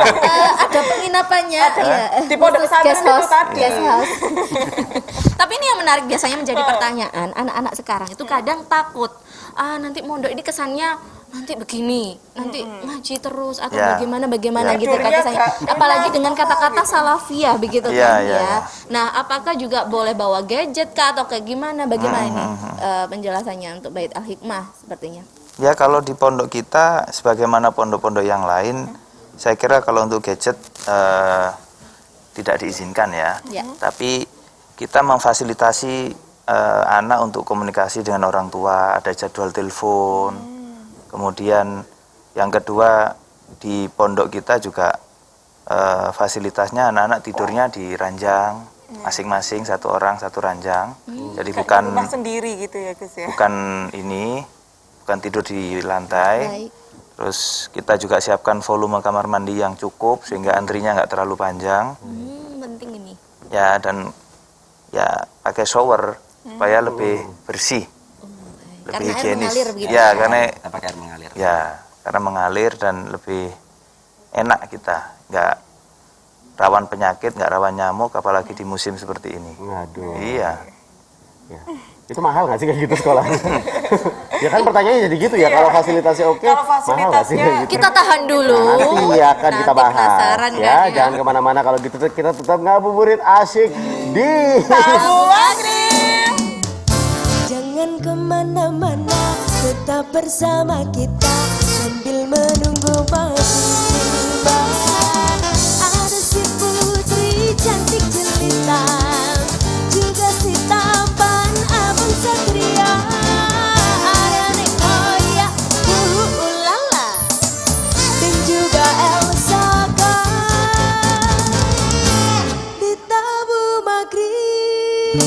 Ada penginapannya, ya. Di pondok pesantren Guest itu house, tadi. guest house. Tapi ini yang menarik biasanya menjadi pertanyaan anak-anak sekarang itu kadang takut. Nanti mondok ini kesannya nanti begini, nanti ngaji terus atau Ya. bagaimana Ya. gitu kan Tidurnya kesannya. nggak Apalagi enak, dengan kata-kata salafiyah begitu Ya, kan ya, ya. ya. Nah, apakah juga boleh bawa gadget kah atau kayak gimana? Bagaimana ini penjelasannya untuk Bait Al Hikmah sepertinya? Ya kalau di pondok kita sebagaimana pondok-pondok yang lain, saya kira kalau untuk gadget tidak diizinkan ya. Ya. Tapi kita memfasilitasi anak untuk komunikasi dengan orang tua, ada jadwal telepon. Kemudian yang kedua di pondok kita juga fasilitasnya anak-anak tidurnya di ranjang, masing-masing satu orang satu ranjang. Jadi Kayak bukan rumah sendiri gitu ya Gus ya. bukan tidur di lantai. Baik. Terus kita juga siapkan volume kamar mandi yang cukup sehingga antrinya nggak terlalu panjang. Penting ini. Ya dan ya pakai shower supaya lebih bersih, lebih Karena air higienis. mengalir begitu Ya ya? karena Kita pakai air mengalir. ya karena mengalir dan lebih enak kita, nggak rawan penyakit, nggak rawan nyamuk, apalagi di musim seperti ini. Waduh. Iya. Ya. Itu mahal nggak sih kayak gitu sekolah? Ya kan pertanyaannya jadi gitu ya. Kalau fasilitasnya oke, Kalau mahal nggak sih fasilitasnya kayak gitu? Kita tahan dulu. Nanti akan kita Nanti bahas. penasaran Ya, kan ya. jangan kemana-mana. Kalau gitu kita tetap ngabuburit asyik di. Jangan kemana-mana, tetap bersama kita sambil menunggu maghrib tiba. Ada si putri cantik jelita, juga si tampan abang satria. Ada Nek Oya, ulala, dan juga Elsa kan di tabu maghrib.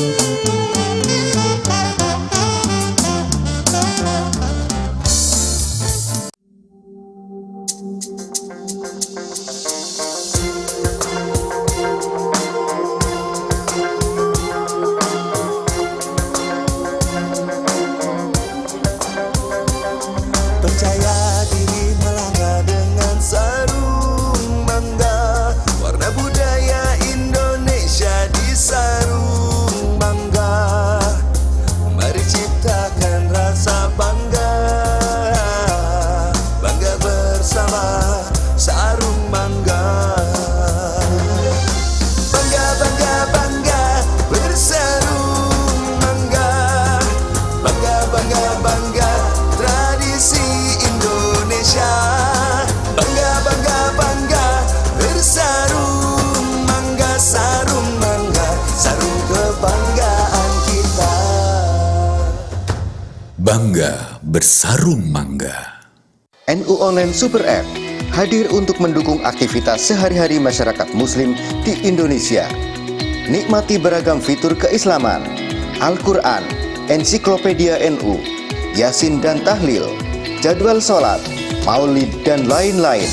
Percaya diri melangkah dengan sarung bangga, warna budaya Indonesia di sarung bangga. Mari ciptakan rasa bangga, bangga bersama sarung bangga. Bangga, bangga, bangga bersarung bangga. Bangga, bangga, bangga tradisi Indonesia. Bangga, bangga, bangga bersarung mangga, sarung mangga, sarung kebanggaan kita. Bangga bersarung mangga. NU Online Super App hadir untuk mendukung aktivitas sehari-hari masyarakat Muslim di Indonesia. Nikmati beragam fitur keislaman, Al-Quran, ensiklopedia NU, Yasin dan Tahlil, jadwal sholat, maulid, dan lain-lain.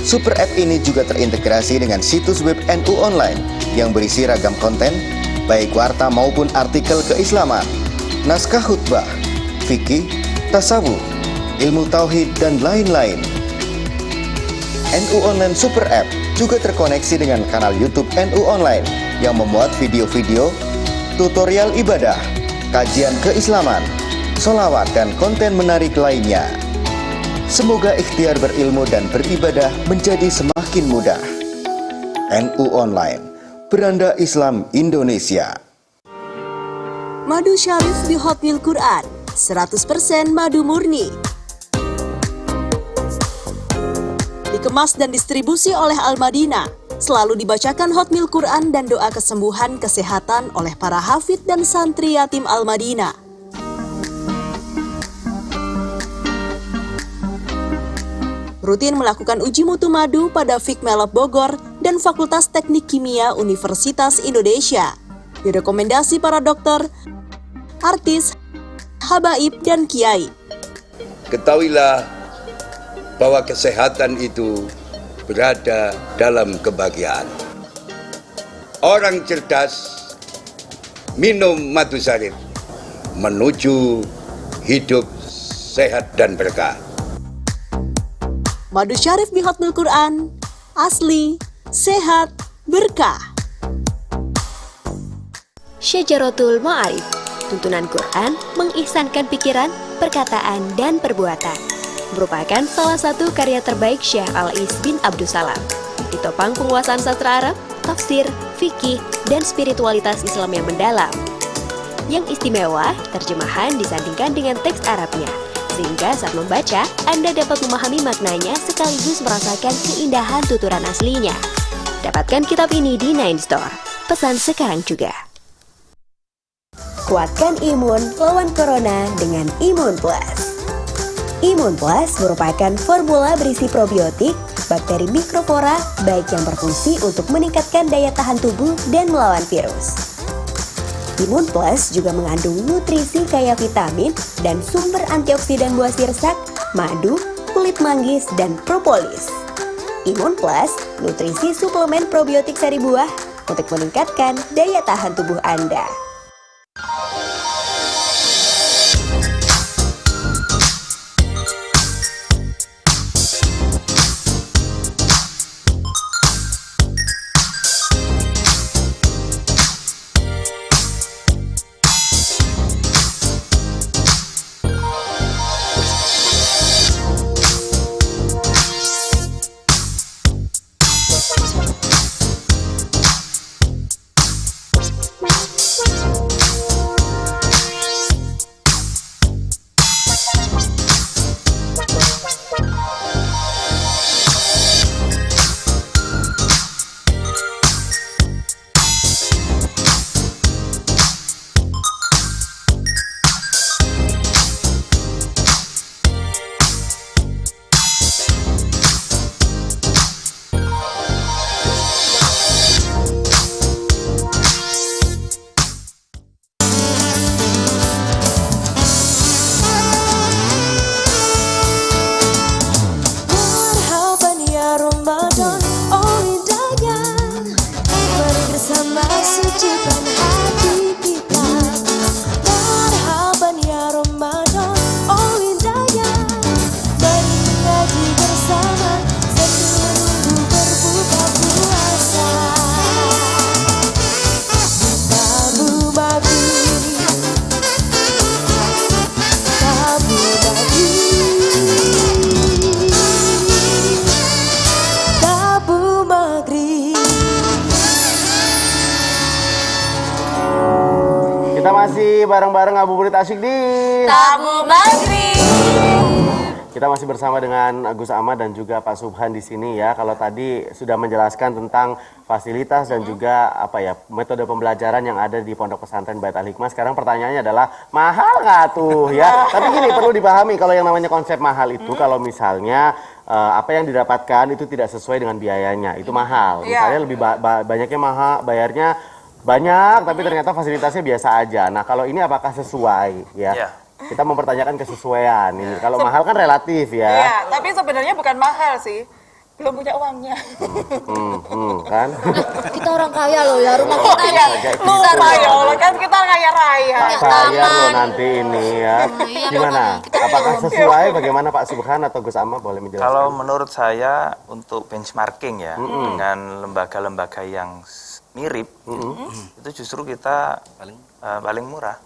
Super App ini juga terintegrasi dengan situs web NU Online yang berisi ragam konten, baik warta maupun artikel keislaman, naskah khutbah, fikih, tasawuf, ilmu tauhid, dan lain-lain. NU Online Super App juga terkoneksi dengan kanal YouTube NU Online yang memuat video-video, tutorial ibadah, kajian keislaman, sholawat, dan konten menarik lainnya. Semoga ikhtiar berilmu dan beribadah menjadi semakin mudah. NU Online, beranda Islam Indonesia. Madu Syarif di Hot Milk Quran, 100% madu murni. Dikemas dan distribusi oleh Al-Madinah, selalu dibacakan Hot Milk Quran dan doa kesembuhan kesehatan oleh para hafidh dan santri yatim Al-Madinah. Rutin melakukan uji mutu madu pada Fikmelab Bogor dan Fakultas Teknik Kimia Universitas Indonesia. Direkomendasi para dokter, artis, habaib, dan kiai. Ketahuilah bahwa kesehatan itu berada dalam kebahagiaan. orang cerdas minum madu sarit menuju hidup sehat dan berkah. Madu Syarif Bihatmul Quran, asli, sehat, berkah. Syajaratul Ma'arif, tuntunan Quran mengihsankan pikiran, perkataan, dan perbuatan. Merupakan salah satu karya terbaik Syekh Al-Is bin Abdussalam. Ditopang penguasaan sastra Arab, tafsir, fikih, dan spiritualitas Islam yang mendalam. Yang istimewa, terjemahan disandingkan dengan teks Arabnya, sehingga saat membaca, Anda dapat memahami maknanya sekaligus merasakan keindahan tuturan aslinya. Dapatkan kitab ini di Nine Store. Pesan sekarang juga. Kuatkan imun lawan corona dengan Imun Plus. Imun Plus merupakan formula berisi probiotik, bakteri mikroflora, baik yang berfungsi untuk meningkatkan daya tahan tubuh dan melawan virus. Imun Plus juga mengandung nutrisi kaya vitamin dan sumber antioksidan buah sirsak, madu, kulit manggis, dan propolis. Imun Plus, nutrisi suplemen probiotik sari buah untuk meningkatkan daya tahan tubuh Anda. Kita masih bareng-bareng ngabuburit asyik di Tabu Maghrib. Kita masih bersama dengan Gus Ahmad dan juga Pak Subhan di sini ya. Kalau tadi sudah menjelaskan tentang fasilitas dan juga apa ya metode pembelajaran yang ada di Pondok Pesantren Bait Al-Hikmah. Sekarang pertanyaannya adalah mahal nggak tuh ya? Tapi gini perlu dipahami kalau yang namanya konsep mahal itu kalau misalnya apa yang didapatkan itu tidak sesuai dengan biayanya itu mahal. Misalnya lebih banyaknya mahal bayarnya banyak tapi ternyata fasilitasnya biasa aja. Nah kalau ini apakah sesuai ya? Kita mempertanyakan kesesuaian ini. Kalau mahal kan relatif ya. Iya, tapi sebenarnya bukan mahal sih. Belum punya uangnya. Kan? Kita orang kaya loh ya, rumah kita ini. Lupa ya Allah, kan kita kaya raya. Pak bayar loh nanti ini ya. Gimana? Apakah sesuai? Bagaimana Pak Subhan atau Gus Ahmad boleh menjelaskan? Kalau menurut saya untuk benchmarking ya dengan lembaga-lembaga yang mirip itu justru kita paling murah.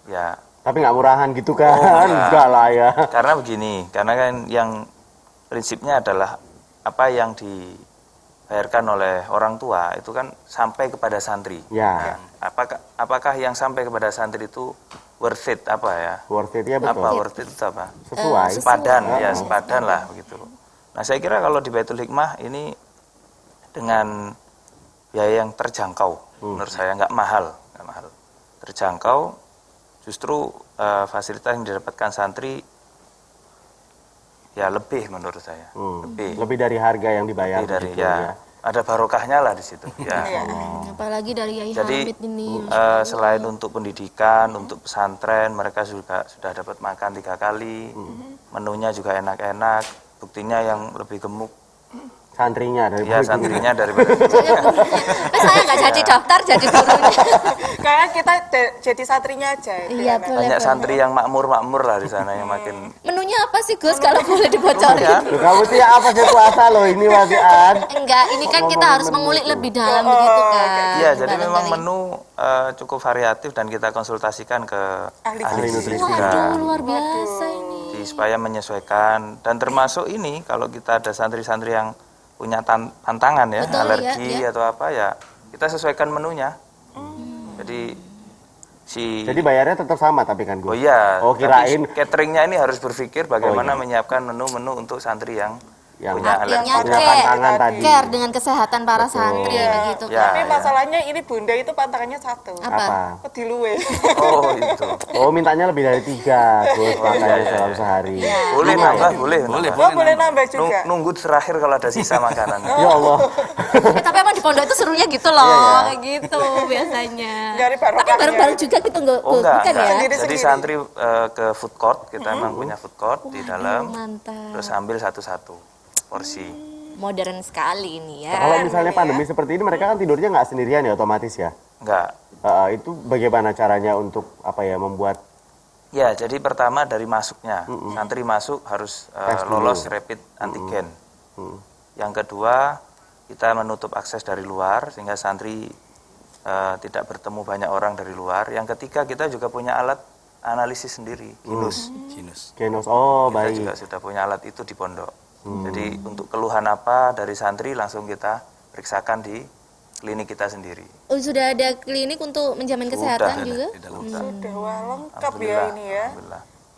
Ya. Tapi nggak murahan gitu kan? Enggak lah ya. Karena begini, karena kan yang prinsipnya adalah apa yang dibayarkan oleh orang tua itu kan sampai kepada santri. Ya. Nah, apakah yang sampai kepada santri itu worth it apa ya? Worth it ya betul. Apa worth it itu apa? Sesuai. Sepadan ya, sepadan lah begitu. Nah saya kira kalau di Baitul Hikmah ini dengan biaya yang terjangkau, menurut saya nggak mahal, terjangkau. Justru fasilitas yang didapatkan santri ya lebih menurut saya, lebih dari harga yang dibayar. Lebih dari gitu, ya. Ada barokahnya lah di situ. Ya. Apalagi dari Yai Jadi Hamid ini. selain untuk pendidikan, untuk pesantren mereka juga sudah dapat makan 3 kali, menunya juga enak-enak, buktinya yang lebih gemuk Santrinya dari Ya, santrinya dari Bali. Saya nggak jadi daftar, jadi gurunya. Kayak kita jadi santrinya aja. Iya, boleh. Banyak santri yang makmur lah di sana yang makin. Menunya apa sih Gus kalau boleh dibocorin? Loh, kamu tuh ya apa sih puasa loh ini Masih An? Enggak, ini kan kita harus mengulik lebih dalam begitu kan. Iya, jadi memang menu cukup variatif dan kita konsultasikan ke ahli nutrisi juga. Waduh, luar biasa ini. Supaya menyesuaikan dan termasuk ini kalau kita ada santri-santri yang punya tantangan ya, Betul, alergi ya. atau apa ya, kita sesuaikan menunya. Jadi bayarnya tetap sama tapi kan Gus? Oh iya. Oh kirain. Tapi cateringnya ini harus berpikir bagaimana menyiapkan menu-menu untuk santri yang punya alergi. Care dengan kesehatan para santri begitu kan. Tapi masalahnya ini Bunda itu pantangannya satu. Apa? Pedilue. Oh itu. Oh mintanya lebih dari 3 Gus, makanya selalu sehari. Boleh nambah, boleh. Boleh nambah juga. Nunggu terakhir kalau ada sisa makanan. Ya Allah. Tapi emang di pondok itu serunya gitu loh, kayak gitu biasanya. Tapi baru-baru juga kita nggak bukan ya. Jadi santri ke food court, kita memang punya food court di dalam. Mantap. Terus ambil satu-satu porsi. Modern sekali ini ya. Kalau misalnya pandemi seperti ini mereka kan tidurnya nggak sendirian ya otomatis ya? Nggak. Itu bagaimana caranya untuk membuat? Ya, jadi pertama dari masuknya. Santri masuk harus lolos rapid antigen. Yang kedua, kita menutup akses dari luar sehingga santri tidak bertemu banyak orang dari luar. Yang ketiga, kita juga punya alat analisis sendiri, Genus. Oh, kita baik. juga sudah punya alat itu di pondok. Jadi untuk keluhan apa dari santri langsung kita periksakan di klinik kita sendiri. Oh, sudah ada klinik untuk menjamin kesehatan juga? Sudah lengkap ya ini ya.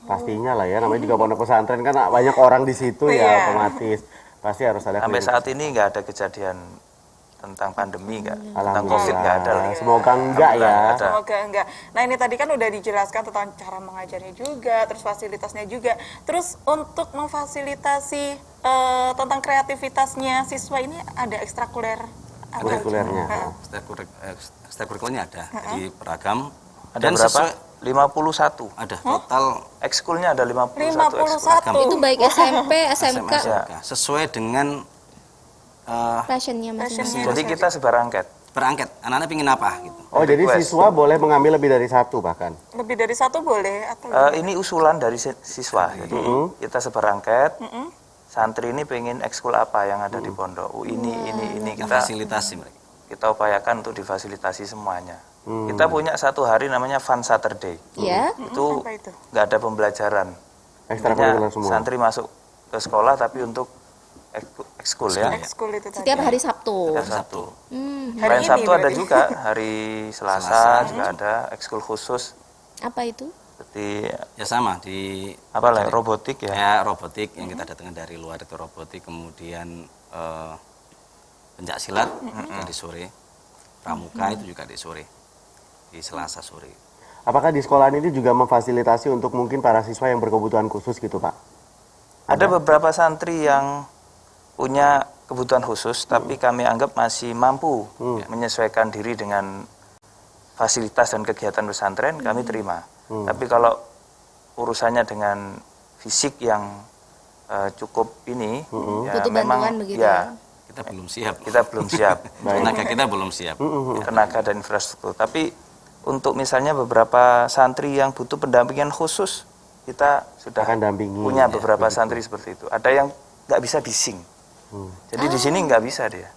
Pastinya lah ya, namanya juga pondok pesantren kan banyak orang di situ ya, otomatis pasti harus ada. Sampai klinik. saat ini nggak ada kejadian tentang pandemi tentang COVID nggak ada lah. Semoga enggak ya. Semoga enggak. Nah ini tadi kan udah dijelaskan tentang cara mengajarnya juga, terus fasilitasnya juga. Terus untuk memfasilitasi tentang kreativitasnya siswa ini ada ekstrakurikuler. Kurikulernya. Ekstrakurikulernya ada, jadi beragam. Ada Dan berapa? sesuai- 51. Ada total. Ekskulnya ada 51. 51. Itu baik SMP, SMK. Sesuai dengan Passionnya masing-masing. Jadi kita sebar angket. Berangket, anak-anak ingin apa gitu. Oh jadi siswa boleh mengambil lebih dari 1 bahkan? Lebih dari 1 boleh atau Ini usulan dari siswa. Jadi kita sebar angket. Santri ini pengen ekskul apa yang ada di pondok. Ini kita fasilitasi mereka. Kita upayakan untuk difasilitasi semuanya. Kita punya satu hari namanya Fun Saturday. Ya. Itu nggak ada pembelajaran. Ekstrakurikuler semua. Santri masuk ke sekolah tapi untuk ekskul ya. ekskul itu tadi. Setiap hari Sabtu. Setiap Sabtu. Hari Selain ini Sabtu ada berarti. juga hari Selasa juga ada ekskul khusus. Apa itu? Seperti Ya sama di apa lah robotik ya. Ya robotik yang kita datangkan dari luar itu robotik, kemudian pencak silat di sore, pramuka itu juga di sore, di Selasa sore. Apakah di sekolah ini juga memfasilitasi untuk mungkin para siswa yang berkebutuhan khusus gitu Pak? Ada beberapa santri yang punya kebutuhan khusus, tapi kami anggap masih mampu menyesuaikan diri dengan fasilitas dan kegiatan pesantren, kami terima. Tapi kalau urusannya dengan fisik yang cukup ini, ya butuh memang bantuan begitu ya Kita belum siap. kita belum siap. Tenaga kita belum siap. Tenaga dan infrastruktur. Tapi untuk misalnya beberapa santri yang butuh pendampingan khusus, kita sudah Akan dampingi, punya ya, beberapa begitu. santri seperti itu. Ada yang nggak bisa bising. Jadi di sini nggak bisa dia.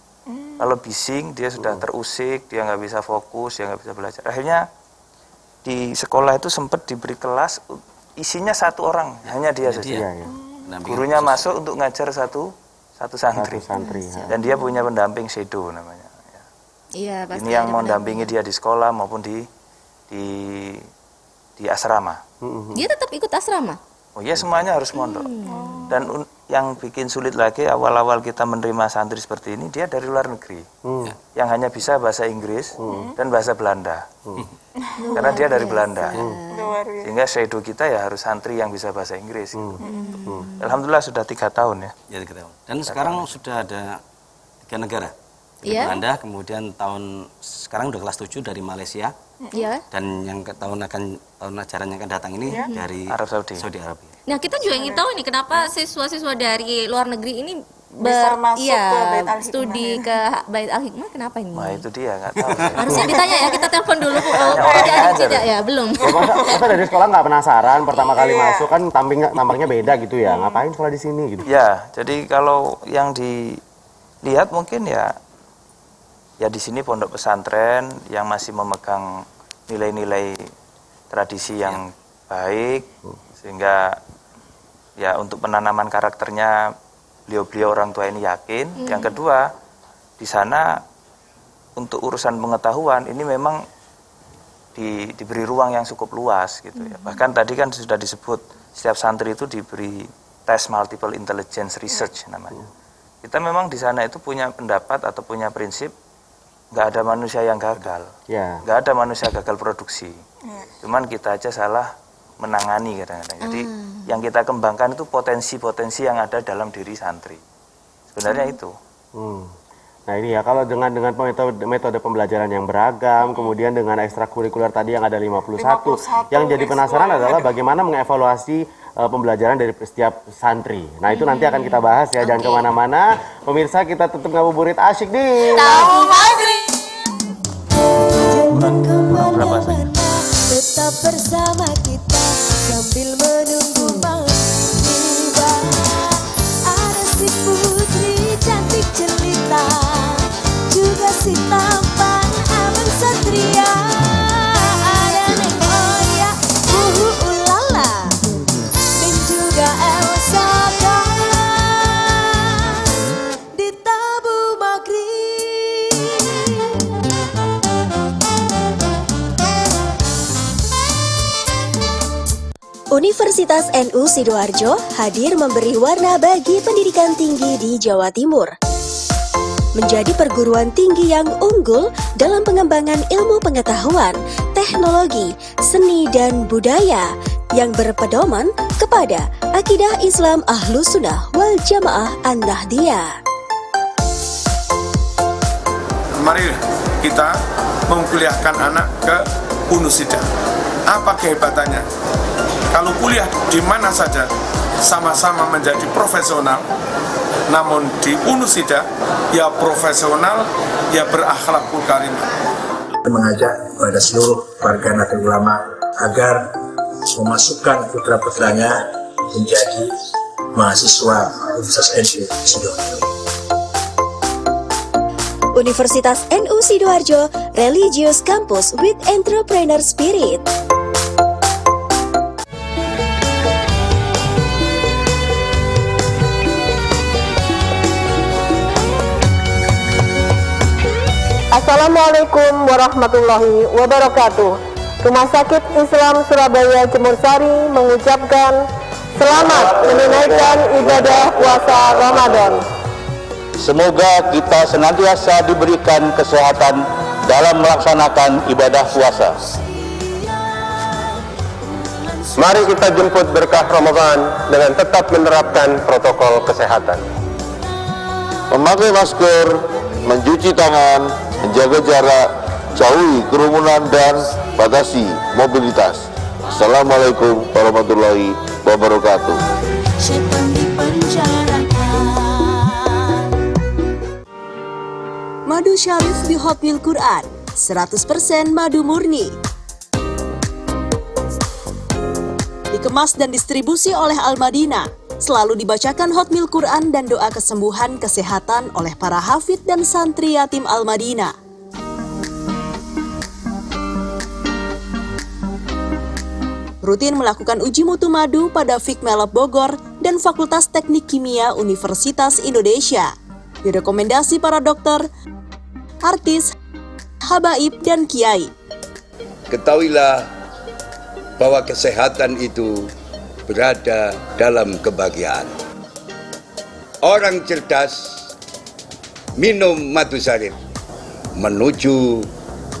Kalau bising dia sudah terusik, dia nggak bisa fokus, dia nggak bisa belajar. Akhirnya di sekolah itu sempat diberi kelas isinya 1 orang, hanya dia saja. Iya, ya. Gurunya masuk untuk ngajar satu santri. Ya. Dan dia punya pendamping shadow namanya. Iya, pasti. Ini yang ada mendampingi dia di sekolah maupun di asrama. Dia tetap ikut asrama? Oh iya, semuanya harus mondok. Dan yang bikin sulit lagi awal-awal kita menerima santri seperti ini, dia dari luar negeri. Yang hanya bisa bahasa Inggris dan bahasa Belanda. Karena dia dari Belanda. Sehingga shadow kita ya harus santri yang bisa bahasa Inggris. Gitu. Alhamdulillah sudah 3 tahun ya. Ya 3 tahun. Dan sekarang sudah ada 3 negara. Jadi Iya. Belanda, kemudian sekarang udah kelas 7 dari Malaysia. Iya. Dan yang tahun ajaran yang akan datang ini dari Arab Saudi. Saudi Arabia. Nah, kita juga ingin tahu nih kenapa siswa-siswa dari luar negeri ini Bisa masuk ke Bait Al-Hikmah. studi ke Bait Al-Hikmah, kenapa ini? Wah itu dia nggak tahu. Harusnya ditanya ya, kita telepon dulu. Tidak ya, belum. Ya, masa dari sekolah nggak penasaran pertama kali masuk kan tampangnya beda gitu ya, ngapain sekolah di sini gitu? Ya, jadi kalau yang dilihat mungkin ya di sini pondok pesantren yang masih memegang nilai-nilai tradisi yang baik, sehingga ya untuk penanaman karakternya beliau-beliau orang tua ini yakin. Yang kedua, di sana untuk urusan pengetahuan ini memang diberi ruang yang cukup luas gitu ya. Bahkan tadi kan sudah disebut setiap santri itu diberi tes multiple intelligence research namanya. Kita memang di sana itu punya pendapat atau punya prinsip nggak ada manusia yang gagal, nggak ada manusia gagal produksi. Cuman kita aja salah menangani kadang-kadang. Jadi yang kita kembangkan itu potensi-potensi yang ada dalam diri santri. Sebenarnya itu. Nah ini ya, kalau dengan metode pembelajaran yang beragam, kemudian dengan ekstrakurikuler tadi yang ada 51, yang jadi penasaran adalah bagaimana mengevaluasi pembelajaran dari setiap santri. Nah itu nanti akan kita bahas ya, jangan kemana-mana. Pemirsa, kita tetap ngabuburit asyik di Tahu Maghrib. Jangan kemana-mana, tetap bersama kita sambil menunggu maghrib tiba. Ada si putri cantik jelita, juga si tampan abang satria. Ada Neng Oya, Ulala, dan juga Elsa di Tabu Maghrib. Universitas NU Sidoarjo hadir memberi warna bagi pendidikan tinggi di Jawa Timur. Menjadi perguruan tinggi yang unggul dalam pengembangan ilmu pengetahuan, teknologi, seni dan budaya yang berpedoman kepada akidah Islam Ahlus Sunnah wal Jamaah An-Nahdiyah. Mari kita mengkuliahkan anak ke Unusida. Apa kehebatannya? Kalau kuliah di mana saja sama-sama menjadi profesional, namun di Unusida ya profesional, ya berakhlakul karimah. Mengajak kepada seluruh warga Nahdlatul Ulama agar memasukkan putra-putranya menjadi mahasiswa Universitas NU Sidoarjo. Universitas NU Sidoarjo, Religious Campus with Entrepreneur Spirit. Assalamualaikum warahmatullahi wabarakatuh. Rumah Sakit Islam Surabaya Jemur Sari mengucapkan selamat menunaikan ibadah puasa Ramadan. Semoga kita senantiasa diberikan kesehatan dalam melaksanakan ibadah puasa. Mari kita jemput berkah Ramadan dengan tetap menerapkan protokol kesehatan. Memakai masker, mencuci tangan, menjaga jarak, jauhi kerumunan dan batasi mobilitas. Assalamualaikum warahmatullahi wabarakatuh. Madu Syarif di Hot Milk Quran, 100% madu murni. Dikemas dan distribusi oleh Al-Madinah, selalu dibacakan Hot Milk Quran dan doa kesembuhan kesehatan oleh para hafid dan santri yatim Al-Madinah. Rutin melakukan uji mutu madu pada Fikmelab Bogor dan Fakultas Teknik Kimia Universitas Indonesia. Direkomendasi para dokter, artis, habaib, dan kiai. Ketahuilah bahwa kesehatan itu berada dalam kebahagiaan. Orang cerdas minum madu syarif menuju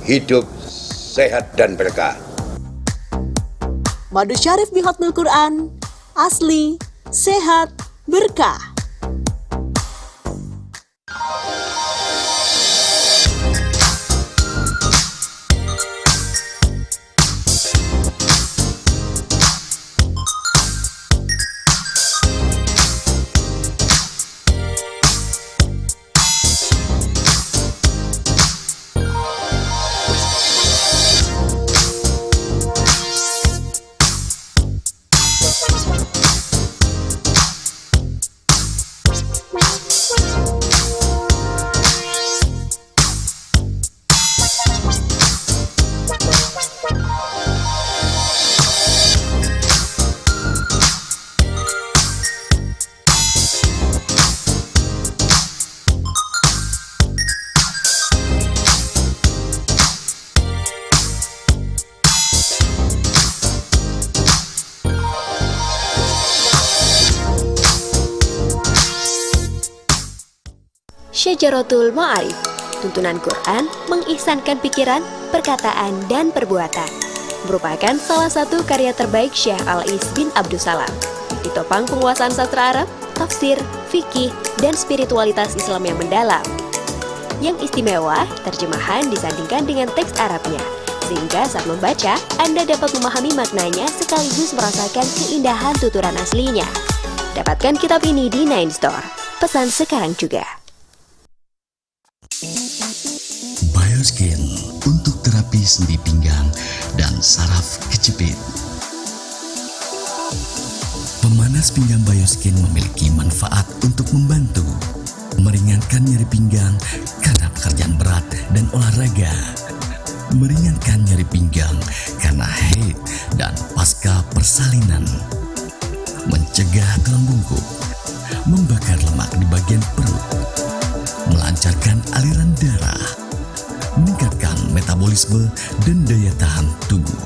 hidup sehat dan berkah. Madu Syarif di Hot Milk Quran, asli, sehat, berkah. Syajaratul Ma'arif, tuntunan Quran mengihsankan pikiran, perkataan, dan perbuatan. Merupakan salah satu karya terbaik Syekh Al-Is bin Abdussalam. Ditopang penguasaan sastra Arab, tafsir, fikih, dan spiritualitas Islam yang mendalam. Yang istimewa, terjemahan disandingkan dengan teks Arabnya, sehingga saat membaca, Anda dapat memahami maknanya sekaligus merasakan keindahan tuturan aslinya. Dapatkan kitab ini di Nine Store. Pesan sekarang juga. Bioskin untuk terapi sendi pinggang dan saraf kejepit. Pemanas pinggang Bioskin memiliki manfaat untuk membantu meringankan nyeri pinggang karena pekerjaan berat dan olahraga, meringankan nyeri pinggang karena haid dan pasca persalinan, mencegah tulang bungkuk, membakar lemak di bagian perut, melancarkan aliran darah, meningkatkan metabolisme dan daya tahan tubuh.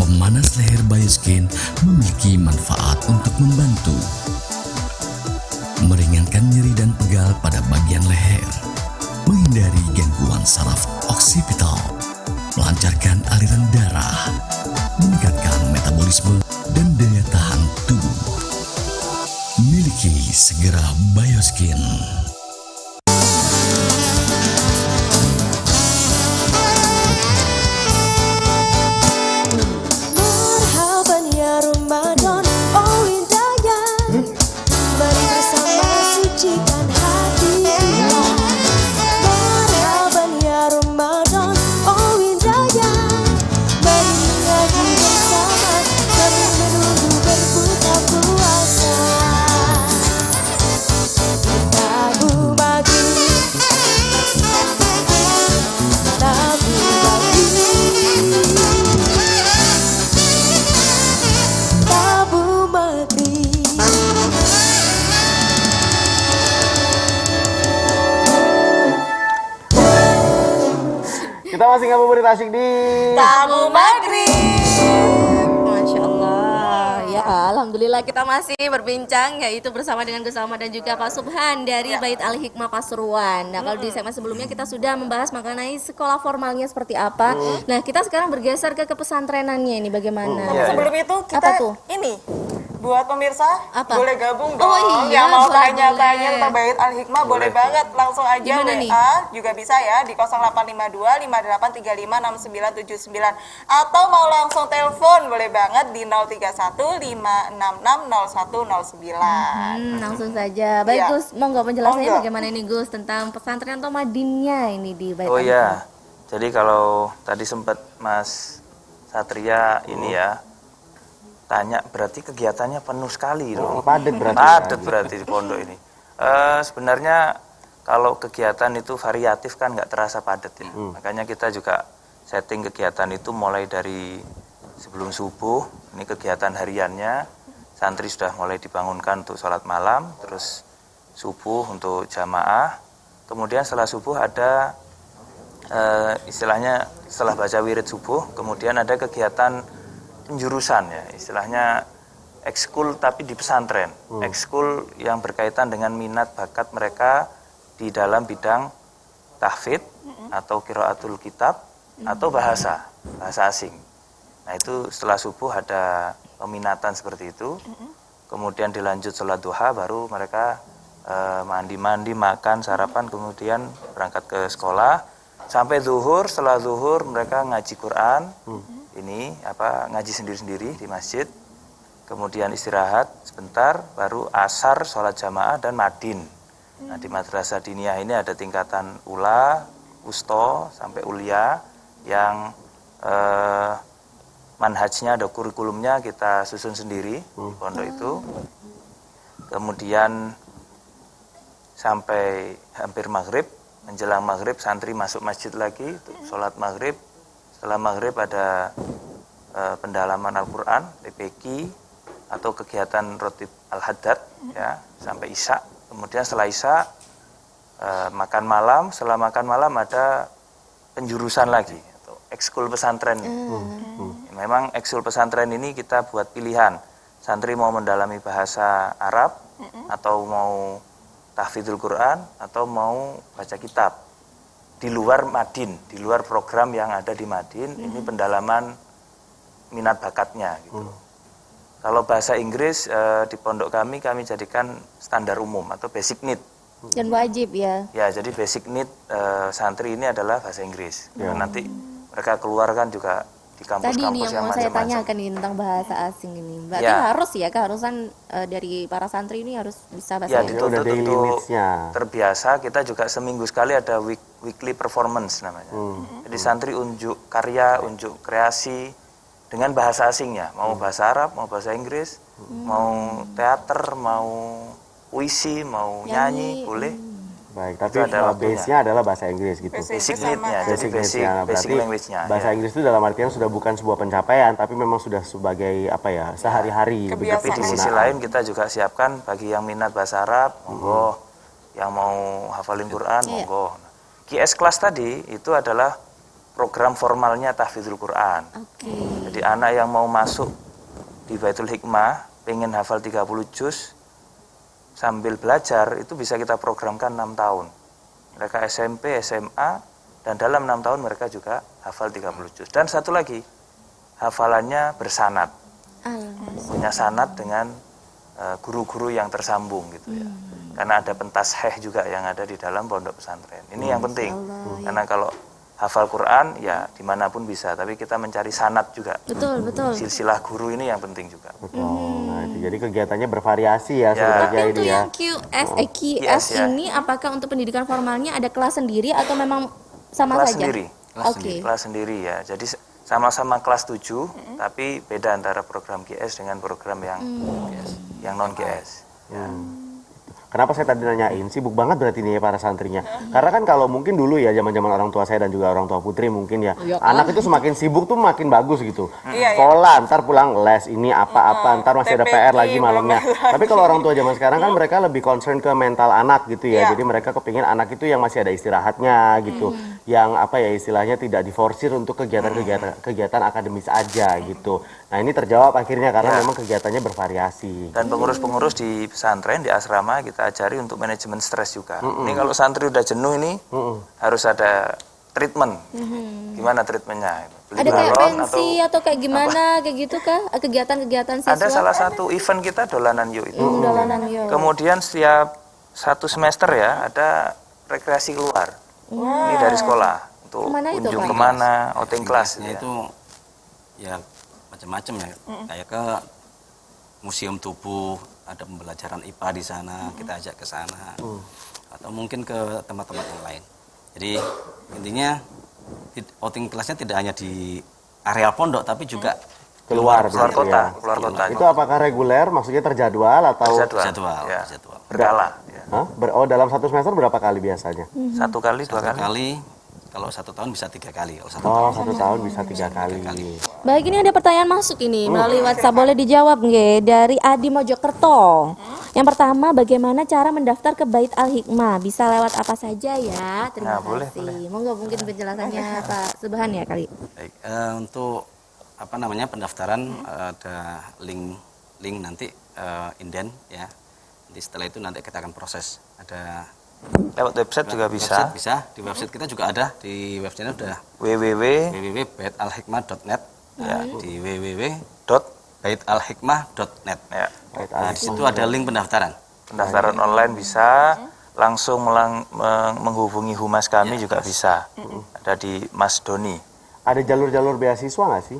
Pemanas leher Bioskin memiliki manfaat untuk membantu meringankan nyeri dan pegal pada bagian leher, menghindari gangguan saraf oksipital, melancarkan aliran darah, meningkatkan metabolisme dan daya tahan tubuh. Miliki segera Bioskin. Marhaban ya Ramadan, oh indahnya. Mari bersama sucikan hati kita. Marhaban ya Ramadan, oh indahnya. Mari mengaji bersama sambil menunggu berbuka puasa. Tabu maghrib, tabu maghrib, tabu maghrib. Kita masih ngabuburit asyik di Tabu Maghrib. Masya Allah. Ya, alhamdulillah kita masih berbincang yaitu bersama dengan Gus Ahmad dan juga Pak Subhan dari Bait Al-Hikmah Pasuruan. Nah, kalau di segmen sebelumnya kita sudah membahas mengenai sekolah formalnya seperti apa. Nah, kita sekarang bergeser ke pesantrenannya ini bagaimana? Tapi sebelum itu kita Apa tuh? ini buat pemirsa boleh gabung dong. Oh iya, yang mau boleh, tanya-tanya boleh. tentang Bait Al-Hikmah boleh banget langsung aja Gimana WA nih? juga bisa ya di 0852 5835 6979 atau mau langsung telepon boleh banget di 031 566 0109. Langsung saja. Baik Iya. Gus, monggo penjelasannya Monggo. bagaimana ini Gus tentang pesantren atau madinnya ini di Bait Oh Al-Hikmah? ya, jadi kalau tadi sempat Mas Satria ini ya tanya, berarti kegiatannya penuh sekali dong. Padat berarti. Padat berarti di pondok ini. Sebenarnya kalau kegiatan itu variatif kan nggak terasa padat ya. Makanya kita juga setting kegiatan itu mulai dari sebelum subuh, ini kegiatan hariannya, santri sudah mulai dibangunkan untuk sholat malam, terus subuh untuk jamaah, kemudian setelah subuh ada istilahnya setelah baca wirid subuh, kemudian ada kegiatan penjurusan ya, istilahnya ekskul tapi di pesantren, ekskul yang berkaitan dengan minat bakat mereka di dalam bidang tahfidz atau qiraatul kitab atau bahasa asing. Nah itu setelah subuh ada peminatan seperti itu, kemudian dilanjut sholat duha, baru mereka mandi-mandi, makan, sarapan, kemudian berangkat ke sekolah sampai zuhur. Setelah zuhur mereka ngaji Quran, ini ngaji sendiri-sendiri di masjid, kemudian istirahat sebentar, baru asar sholat jamaah dan madin. Nah di madrasah diniyah ini ada tingkatan ula, usto sampai ulia yang manhajnya ada kurikulumnya kita susun sendiri di pondok itu. Kemudian sampai hampir maghrib, menjelang maghrib santri masuk masjid lagi untuk sholat maghrib. Setelah maghrib ada pendalaman Al-Quran, PPQ atau kegiatan rotib Al-Haddad ya sampai isya. Kemudian setelah isya makan malam. Setelah makan malam ada penjurusan lagi atau ekskul pesantren. Memang ekskul pesantren ini kita buat pilihan. Santri mau mendalami bahasa Arab atau mau tahfidzul Quran atau mau baca kitab di luar Madin, di luar program yang ada di Madin. Ini pendalaman minat bakatnya gitu. Kalau bahasa Inggris di pondok kami jadikan standar umum atau basic need. Dan wajib ya. Ya, jadi basic need santri ini adalah bahasa Inggris. Nanti mereka keluar kan juga di kampus-kampus Tadi ini yang mau saya tanyakan ini tentang bahasa asing ini. Berarti harus ya, keharusan dari para santri ini harus bisa bahasa Inggris. Ya, dituntut untuk terbiasa. Kita juga seminggu sekali ada weekly performance namanya. Jadi santri unjuk karya, unjuk kreasi dengan bahasa asingnya. Mau bahasa Arab, mau bahasa Inggris, mau teater, mau puisi, mau nyanyi, boleh. Baik, tapi base-nya adalah bahasa Inggris gitu. Basic need-nya, jadi basic language-nya. Bahasa Inggris itu dalam artian sudah bukan sebuah pencapaian, tapi memang sudah sebagai apa ya, sehari-hari. Tapi di sisi lain kita juga siapkan bagi yang minat bahasa Arab, monggo. Yang mau hafalin Quran, monggo. QS kelas tadi itu adalah program formalnya tahfidzul Quran. Jadi anak yang mau masuk di Baitul Hikmah, pengen hafal 30 juz, sambil belajar itu bisa kita programkan 6 tahun. Mereka SMP, SMA, dan dalam 6 tahun mereka juga hafal 30 juz. Dan satu lagi, hafalannya bersanad. Punya sanad dengan guru-guru yang tersambung gitu ya. Karena ada pentas juga yang ada di dalam pondok pesantren. Ini yang penting. Karena kalau hafal Quran ya dimanapun bisa, tapi kita mencari sanad juga. Betul. Silsilah guru ini yang penting juga. Nah, itu jadi kegiatannya bervariasi ya sebenarnya Tapi ini untuk ya. yang QS ini apakah untuk pendidikan formalnya ada kelas sendiri atau memang sama Kelas saja? sendiri. Kelas sendiri ya. Jadi sama-sama kelas 7, tapi beda antara program QS dengan program yang non QS. Kenapa saya tadi nanyain, sibuk banget berarti nih ya para santrinya. Karena kan kalau mungkin dulu ya zaman-zaman orang tua saya dan juga orang tua Putri mungkin ya, anak itu semakin sibuk tuh makin bagus gitu. Sekolah, ntar pulang les ini apa-apa, ntar masih ada PR lagi malamnya. Tapi kalau orang tua zaman sekarang kan mereka lebih concern ke mental anak gitu ya. Jadi mereka kepingin anak itu yang masih ada istirahatnya gitu. Yang apa ya istilahnya tidak diforsir untuk kegiatan akademis aja gitu. Nah ini terjawab akhirnya karena memang kegiatannya bervariasi. Dan pengurus-pengurus di pesantren, di asrama kita ajari untuk manajemen stres juga. Ini kalau santri udah jenuh ini harus ada treatment. Gimana treatmentnya? Ada kayak pensi atau kayak gimana, kayak gitu kah? Kegiatan-kegiatan siswa? Ada salah satu event kita dolanan yuk itu. Dolanan yuk. Kemudian setiap 1 semester ya ada rekreasi keluar. Ini dari sekolah untuk kunjung kemana, outing kelas. Itu ya macam-macam ya, kayak ke museum tubuh, ada pembelajaran IPA di sana, kita ajak ke sana, atau mungkin ke tempat-tempat yang lain. Jadi intinya outing kelasnya tidak hanya di areal pondok, tapi juga keluar kota. Itu apakah reguler, maksudnya terjadwal atau terjadwal. Berkala. Oh, dalam 1 semester berapa kali biasanya? 1 kali, 2 kali. Kalau 1 tahun bisa 3 kali. Kalau 1 tahun bisa 3 kali. Baik, ini ada pertanyaan masuk ini melalui WhatsApp, boleh dijawab nggih, dari Adi Mojokerto. Yang pertama, bagaimana cara mendaftar ke Bait Al-Hikmah? Bisa lewat apa saja ya? Terima kasih. Monggo mungkin penjelasannya Pak Subhan ya kali. Baik, untuk pendaftaran ada link nanti inden ya. Nanti setelah itu nanti kita akan proses. Ada lewat website juga bisa. Bisa, di website kita juga ada, di websitenya sudah www.baitalhikmah.net ya, di www.baitalhikmah.net ya. Nah, di situ ada link pendaftaran. Pendaftaran online bisa, langsung menghubungi humas kami juga bisa. Ada di Mas Doni. Ada jalur-jalur beasiswa nggak sih?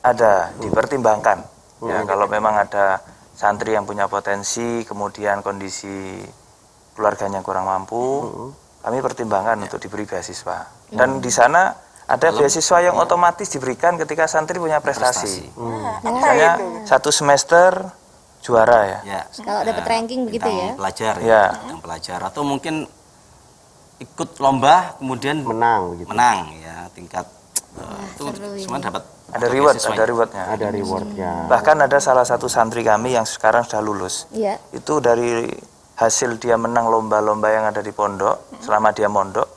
Ada, dipertimbangkan. Ya, kalau memang ada santri yang punya potensi, kemudian kondisi keluarganya kurang mampu, kami pertimbangkan untuk diberi beasiswa. Dan di sana ada beasiswa yang otomatis diberikan ketika santri punya prestasi. Misalnya 1 semester juara ya. Kalau dapat ranking begitu ya. Pelajar ya. Pelajar atau mungkin ikut lomba kemudian menang ya, tingkat itu semua dapat. Ada rewardnya. Ada rewardnya. Bahkan ada salah satu santri kami yang sekarang sudah lulus. Itu dari hasil dia menang lomba-lomba yang ada di pondok selama dia mondok,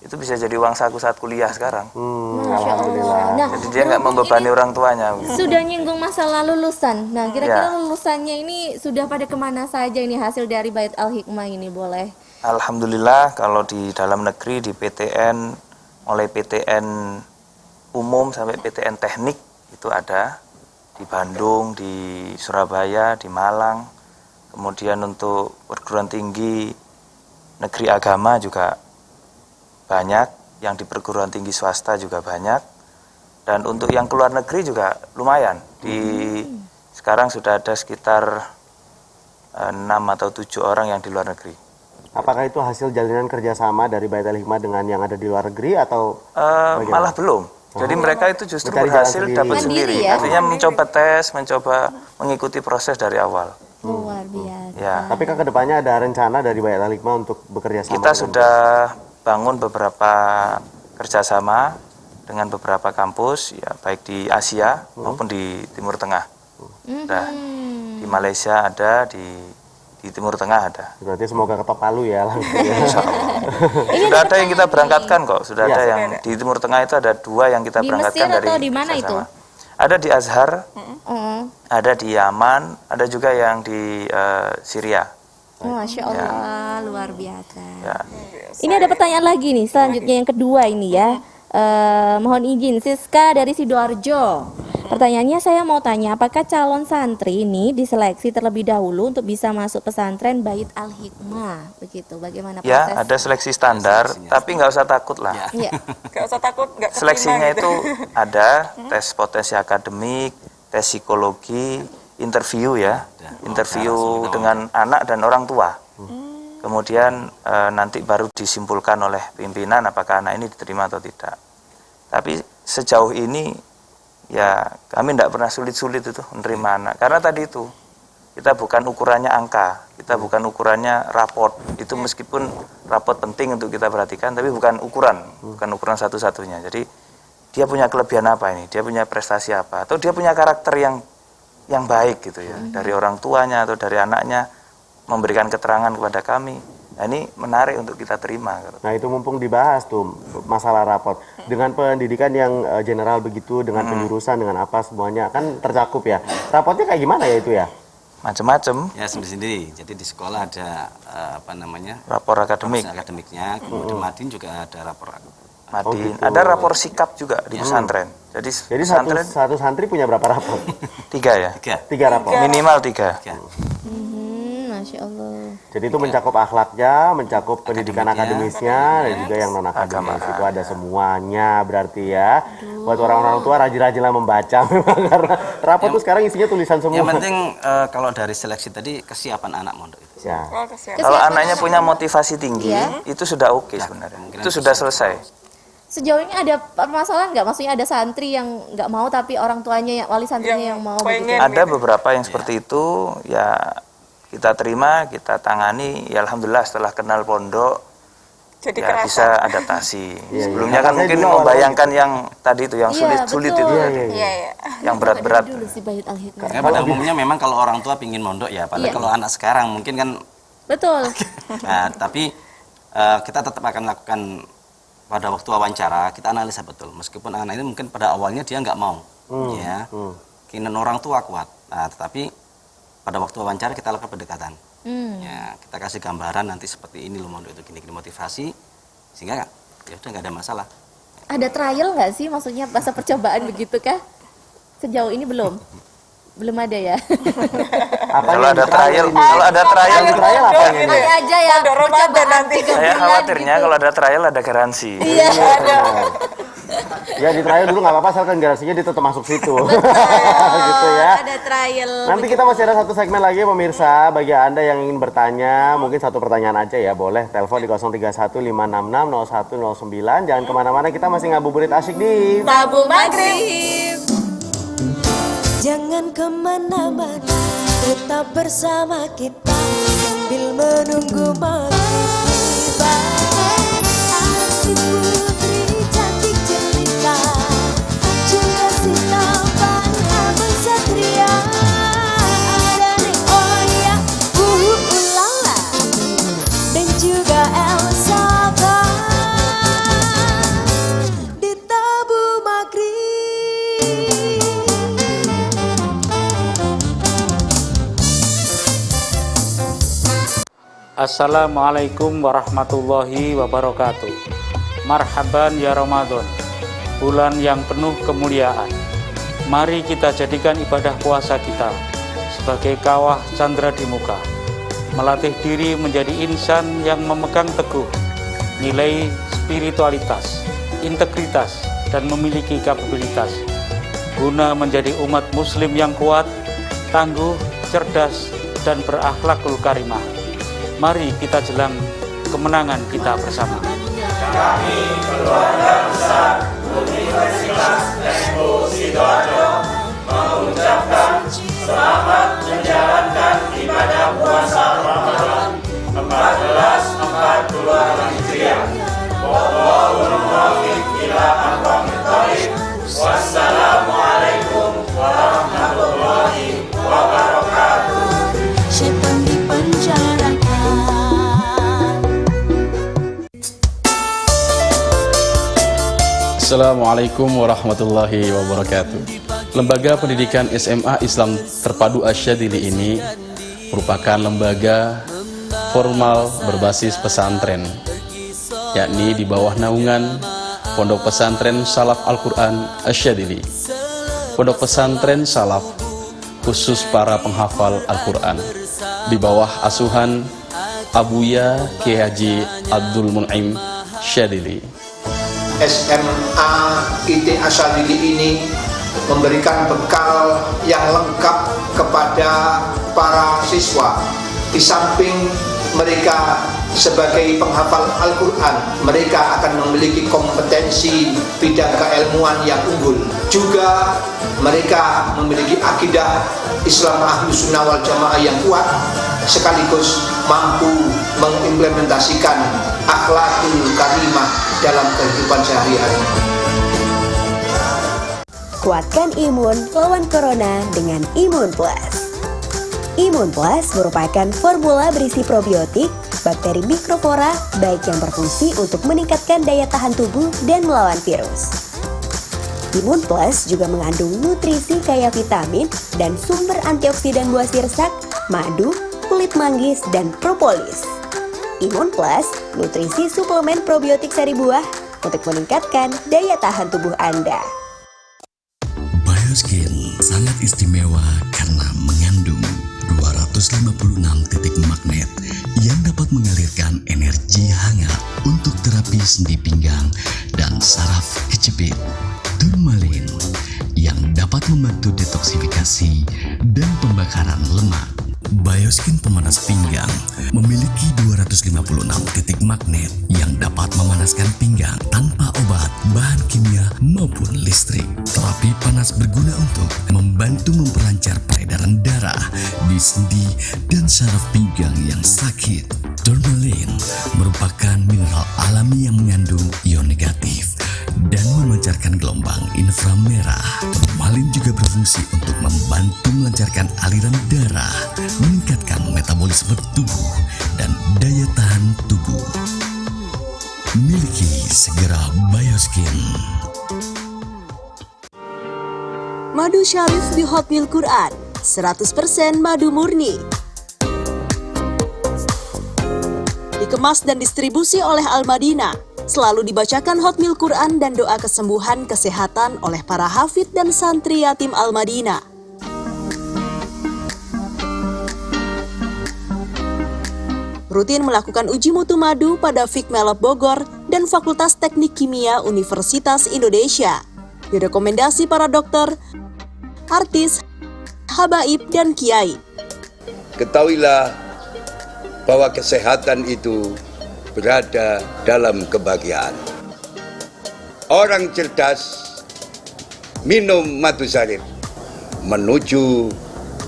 itu bisa jadi uang saku saat kuliah sekarang. Masya Allah. Nah, Jadi dia nggak membebani orang tuanya. sudah nyinggung masalah lulusan. Nah, kira-kira Ya. lulusannya ini sudah pada kemana saja ini hasil dari Bait Al-Hikmah ini boleh? Alhamdulillah kalau di dalam negeri di PTN, mulai PTN umum sampai PTN teknik itu ada di Bandung, di Surabaya, di Malang. Kemudian untuk perguruan tinggi negeri agama juga banyak, yang di perguruan tinggi swasta juga banyak, dan untuk yang keluar negeri juga lumayan. Sekarang sudah ada sekitar 6 atau 7 orang yang di luar negeri. Apakah itu hasil jalinan kerjasama dari Bait Al-Hikmah dengan yang ada di luar negeri atau Malah belum. Jadi mereka itu justru Mencari jalan berhasil sendiri. dapat sendiri. Mandiri ya? Artinya mencoba tes, mencoba mengikuti proses dari awal. Luar biasa. Ya. Tapi kan kedepannya ada rencana dari Bait Al-Hikmah untuk bekerja sama. Kita sudah bangun beberapa kerjasama dengan beberapa kampus, ya baik di Asia maupun di Timur Tengah. Sudah di Malaysia ada, di Timur Tengah ada. Berarti semoga ketok palu ya langsung. Ya. Insya Allah. Sudah ada yang kita berangkatkan kok. Sudah Ya, ada sudah yang ada. di Timur Tengah itu ada 2 yang kita Di berangkatkan Mesir dari atau di mana kerjasama. itu? Ada di Azhar, Oh, ada di Yaman, ada juga yang di Syria. Masya Allah, luar biasa. Ya. Ini ada pertanyaan lagi nih, selanjutnya yang kedua ini ya. Mohon izin, Siska dari Sidoarjo. Pertanyaannya saya mau tanya, apakah calon santri ini diseleksi terlebih dahulu untuk bisa masuk pesantren Bait Al-Hikmah? Begitu, bagaimana proses? Ya, ada seleksi standar, tapi nggak usah takut lah. Iya. Gak usah takut, gak keterima Seleksinya gitu. itu ada tes potensi akademik, tes psikologi, interview ya, interview dengan anak dan orang tua. Kemudian nanti baru disimpulkan oleh pimpinan apakah anak ini diterima atau tidak. Tapi sejauh ini ya kami tidak pernah sulit-sulit itu menerima anak. Karena tadi itu kita bukan ukurannya angka, kita bukan ukurannya raport. Itu meskipun raport penting untuk kita perhatikan, tapi bukan ukuran satu-satunya. Jadi dia punya kelebihan apa ini, dia punya prestasi apa, atau dia punya karakter yang baik gitu ya, dari orang tuanya atau dari anaknya memberikan keterangan kepada kami. Nah ini menarik untuk kita terima. Nah itu mumpung dibahas tuh masalah raport. Dengan pendidikan yang general begitu, dengan penjurusan, dengan apa semuanya kan tercakup ya. Rapotnya kayak gimana ya itu ya? Macam-macam. Ya sendiri-sendiri. Jadi di sekolah ada rapor akademik. Akademiknya, kemudian Madin juga ada rapor Madin. Oh, gitu. Ada rapor sikap juga di pesantren. Jadi pesantren satu santri punya berapa rapor? 3 ya. 3 rapor. Minimal 3. Masya Allah. Jadi itu mencakup akhlaknya, mencakup pendidikan akademisnya, dan juga yang non akademis. Itu ada semuanya berarti ya. Buat orang-orang tua rajin-rajinlah membaca memang karena rapor tuh sekarang isinya tulisan semua. Yang penting kalau dari seleksi tadi kesiapan anak mondok itu. Ya. Kalau anaknya punya motivasi tinggi, Iya. itu sudah oke sebenarnya. Itu sudah selesai. Sejauh ini ada permasalahan nggak? Maksudnya ada santri yang nggak mau tapi orang tuanya, wali santrinya yang mau. Begitu? Ada beberapa yang seperti itu, ya kita terima, kita tangani. Ya alhamdulillah setelah kenal pondok, Jadi ya kerasa. bisa adaptasi. Iya, Sebelumnya iya. kan Saya mungkin juga membayangkan yang tadi itu, yang Iya, sulit-sulit betul. itu, Iya, tadi. iya, yang berat-berat. Dulu si Bait Al-Hikmah. Karena pada umumnya memang kalau orang tua pingin mondok ya, padahal Iya. kalau anak sekarang mungkin kan. Betul. Nah, tapi kita tetap akan lakukan pada waktu wawancara, kita analisa betul. Meskipun anak ini mungkin pada awalnya dia nggak mau, ya, keinginan orang tua kuat. Nah, tetapi pada waktu wawancara kita lakukan pendekatan. Ya, kita kasih gambaran nanti seperti ini loh mondok itu gini-gini motivasi, sehingga ya udah nggak ada masalah. Ada trial nggak sih? Maksudnya masa percobaan begitu kah? Sejauh ini belum. Belum ada ya. Kalau ada trial, apa ini? Ada aja ya. Percobaan 3 Saya bulan khawatirnya gitu. kalau ada trial ada garansi. Iya. Ya di trial dulu nggak apa-apa, asalkan garansinya dia tetap masuk situ. Gitu ya. Ada trial. Nanti kita masih ada satu segmen lagi pemirsa. Bagi Anda yang ingin bertanya, mungkin satu pertanyaan aja ya, boleh telepon di 031 566 0109. Jangan kemana-mana, kita masih ngabuburit asyik di Tabu Maghrib. Jangan kemana-mana, tetap bersama kita sambil menunggu maghrib tiba. Asik putri cantik jelita, juga Sita Abang Satria, dan Oya Ulala, dan juga Elsa Bang. Assalamualaikum warahmatullahi wabarakatuh. Marhaban ya Ramadan, bulan yang penuh kemuliaan. Mari kita jadikan ibadah puasa kita sebagai kawah candra di muka, melatih diri menjadi insan yang memegang teguh nilai spiritualitas, integritas, dan memiliki kapabilitas guna menjadi umat muslim yang kuat, tangguh, cerdas, dan berakhlakul karimah. Mari kita jelang kemenangan kita bersama. Kami keluarga besar Universitas Expo Sidoarjo mengucapkan selamat menjalankan ibadah puasa Ramadan 1442 Hijriah. Wallahul muwaffiq ila aqwamit thoriq. Wassalamualaikum warahmatullahi wabarakatuh. Syaitan dipenjarakan. Assalamualaikum warahmatullahi wabarakatuh. Lembaga Pendidikan SMA Islam Terpadu Asyadili ini merupakan lembaga formal berbasis pesantren, yakni di bawah naungan Pondok Pesantren Salaf Al-Quran Asyadili. Pondok Pesantren Salaf khusus para penghafal Al-Quran di bawah asuhan Abuya Kiai Haji Abdul Mun'im Syadili. SMA IT Asyadili ini memberikan bekal yang lengkap kepada para siswa. Di samping mereka sebagai penghafal Al-Quran, mereka akan memiliki kompetensi bidang keilmuan yang unggul. Juga mereka memiliki akidah Islam Ahlus Sunnah wal Jamaah yang kuat, sekaligus mampu mengimplementasikan akhlakul karimah dalam kehidupan sehari-hari. Kuatkan imun lawan corona dengan Imun Plus. Imun Plus merupakan formula berisi probiotik, bakteri mikroflora, baik yang berfungsi untuk meningkatkan daya tahan tubuh dan melawan virus. Imun Plus juga mengandung nutrisi kaya vitamin dan sumber antioksidan buah sirsak, madu, kulit manggis, dan propolis. Imun Plus, nutrisi suplemen probiotik sari buah untuk meningkatkan daya tahan tubuh Anda. Bioskin sangat istimewa karena mengandung 256 titik magnet yang dapat mengalirkan energi hangat untuk terapi sendi pinggang dan saraf kejepit. Turmalin yang dapat membantu detoksifikasi dan pembakaran lemak. Bioskin pemanas pinggang memiliki 256 titik magnet yang dapat memanaskan pinggang tanpa obat, bahan kimia maupun listrik. Terapi panas berguna untuk membantu memperlancar peredaran darah di sendi dan saraf pinggang yang sakit. Tourmaline merupakan mineral alami yang mengandung ion negatif dan memancarkan gelombang inframerah. Tourmaline juga berfungsi untuk membantu melancarkan aliran darah, meningkatkan metabolisme tubuh dan daya tahan tubuh. Miliki segera Bioskin. Madu Syarif di Hot Milk Quran, 100% madu murni. Dikemas dan distribusi oleh Al-Madinah, selalu dibacakan Hot Milk Quran dan doa kesembuhan kesehatan oleh para hafidz dan santri yatim Al-Madinah. Rutin melakukan uji mutu madu pada Fikmelab Bogor dan Fakultas Teknik Kimia Universitas Indonesia. Direkomendasi para dokter, artis, habaib, dan kiai. Ketahuilah bahwa kesehatan itu berada dalam kebahagiaan. Orang cerdas minum madu syarif menuju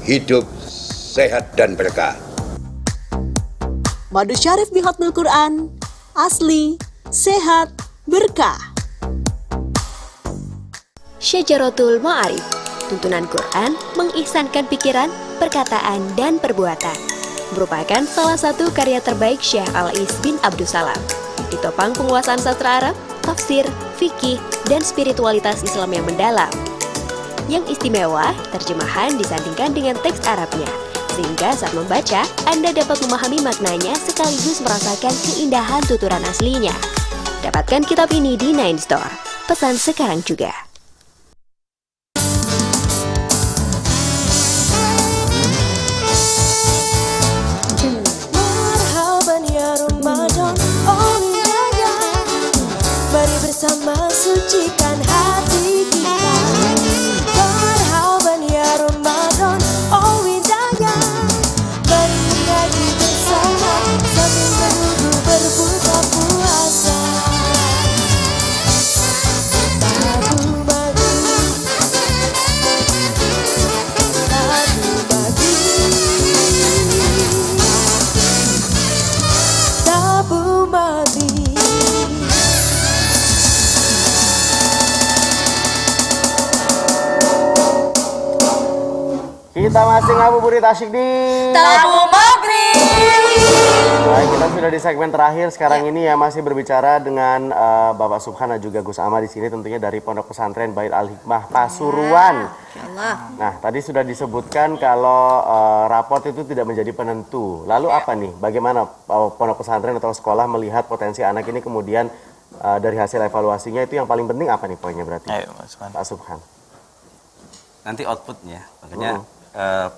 hidup sehat dan berkah. Madu Syarif di Hot Milk Quran, asli, sehat, berkah. Syajaratul Ma'arif, tuntunan Quran mengihsankan pikiran, perkataan, dan perbuatan. Merupakan salah satu karya terbaik Syekh Al-Is bin Abdussalam. Ditopang penguasaan sastra Arab, tafsir, fikih, dan spiritualitas Islam yang mendalam. Yang istimewa, terjemahan disandingkan dengan teks Arabnya, sehingga saat membaca, Anda dapat memahami maknanya sekaligus merasakan keindahan tuturan aslinya. Dapatkan kitab ini di Nine Store. Pesan sekarang juga. Marhaban ya Ramadan, oh hidayah. Mari bersama sucikan hati kita. Marhaban ya Ramadan, oh hidayah. Mari mengaji bersama sambil menunggu berbuka puasa. Tabu madu, tabu madu. Kita masih ngabuburit asyik di Tabu Maghrib. Baik, kita sudah di segmen terakhir sekarang ini ya, masih berbicara dengan Bapak Subhan dan juga Gus Ama di sini, tentunya dari Pondok Pesantren Bait Al-Hikmah Pasuruan. Nah, tadi sudah disebutkan kalau raport itu tidak menjadi penentu. Lalu apa nih? Bagaimana Pondok Pesantren atau sekolah melihat potensi anak ini, kemudian dari hasil evaluasinya itu yang paling penting apa nih poinnya berarti? Ayo, Mas Subhan. Pak Subhan. Nanti outputnya, makanya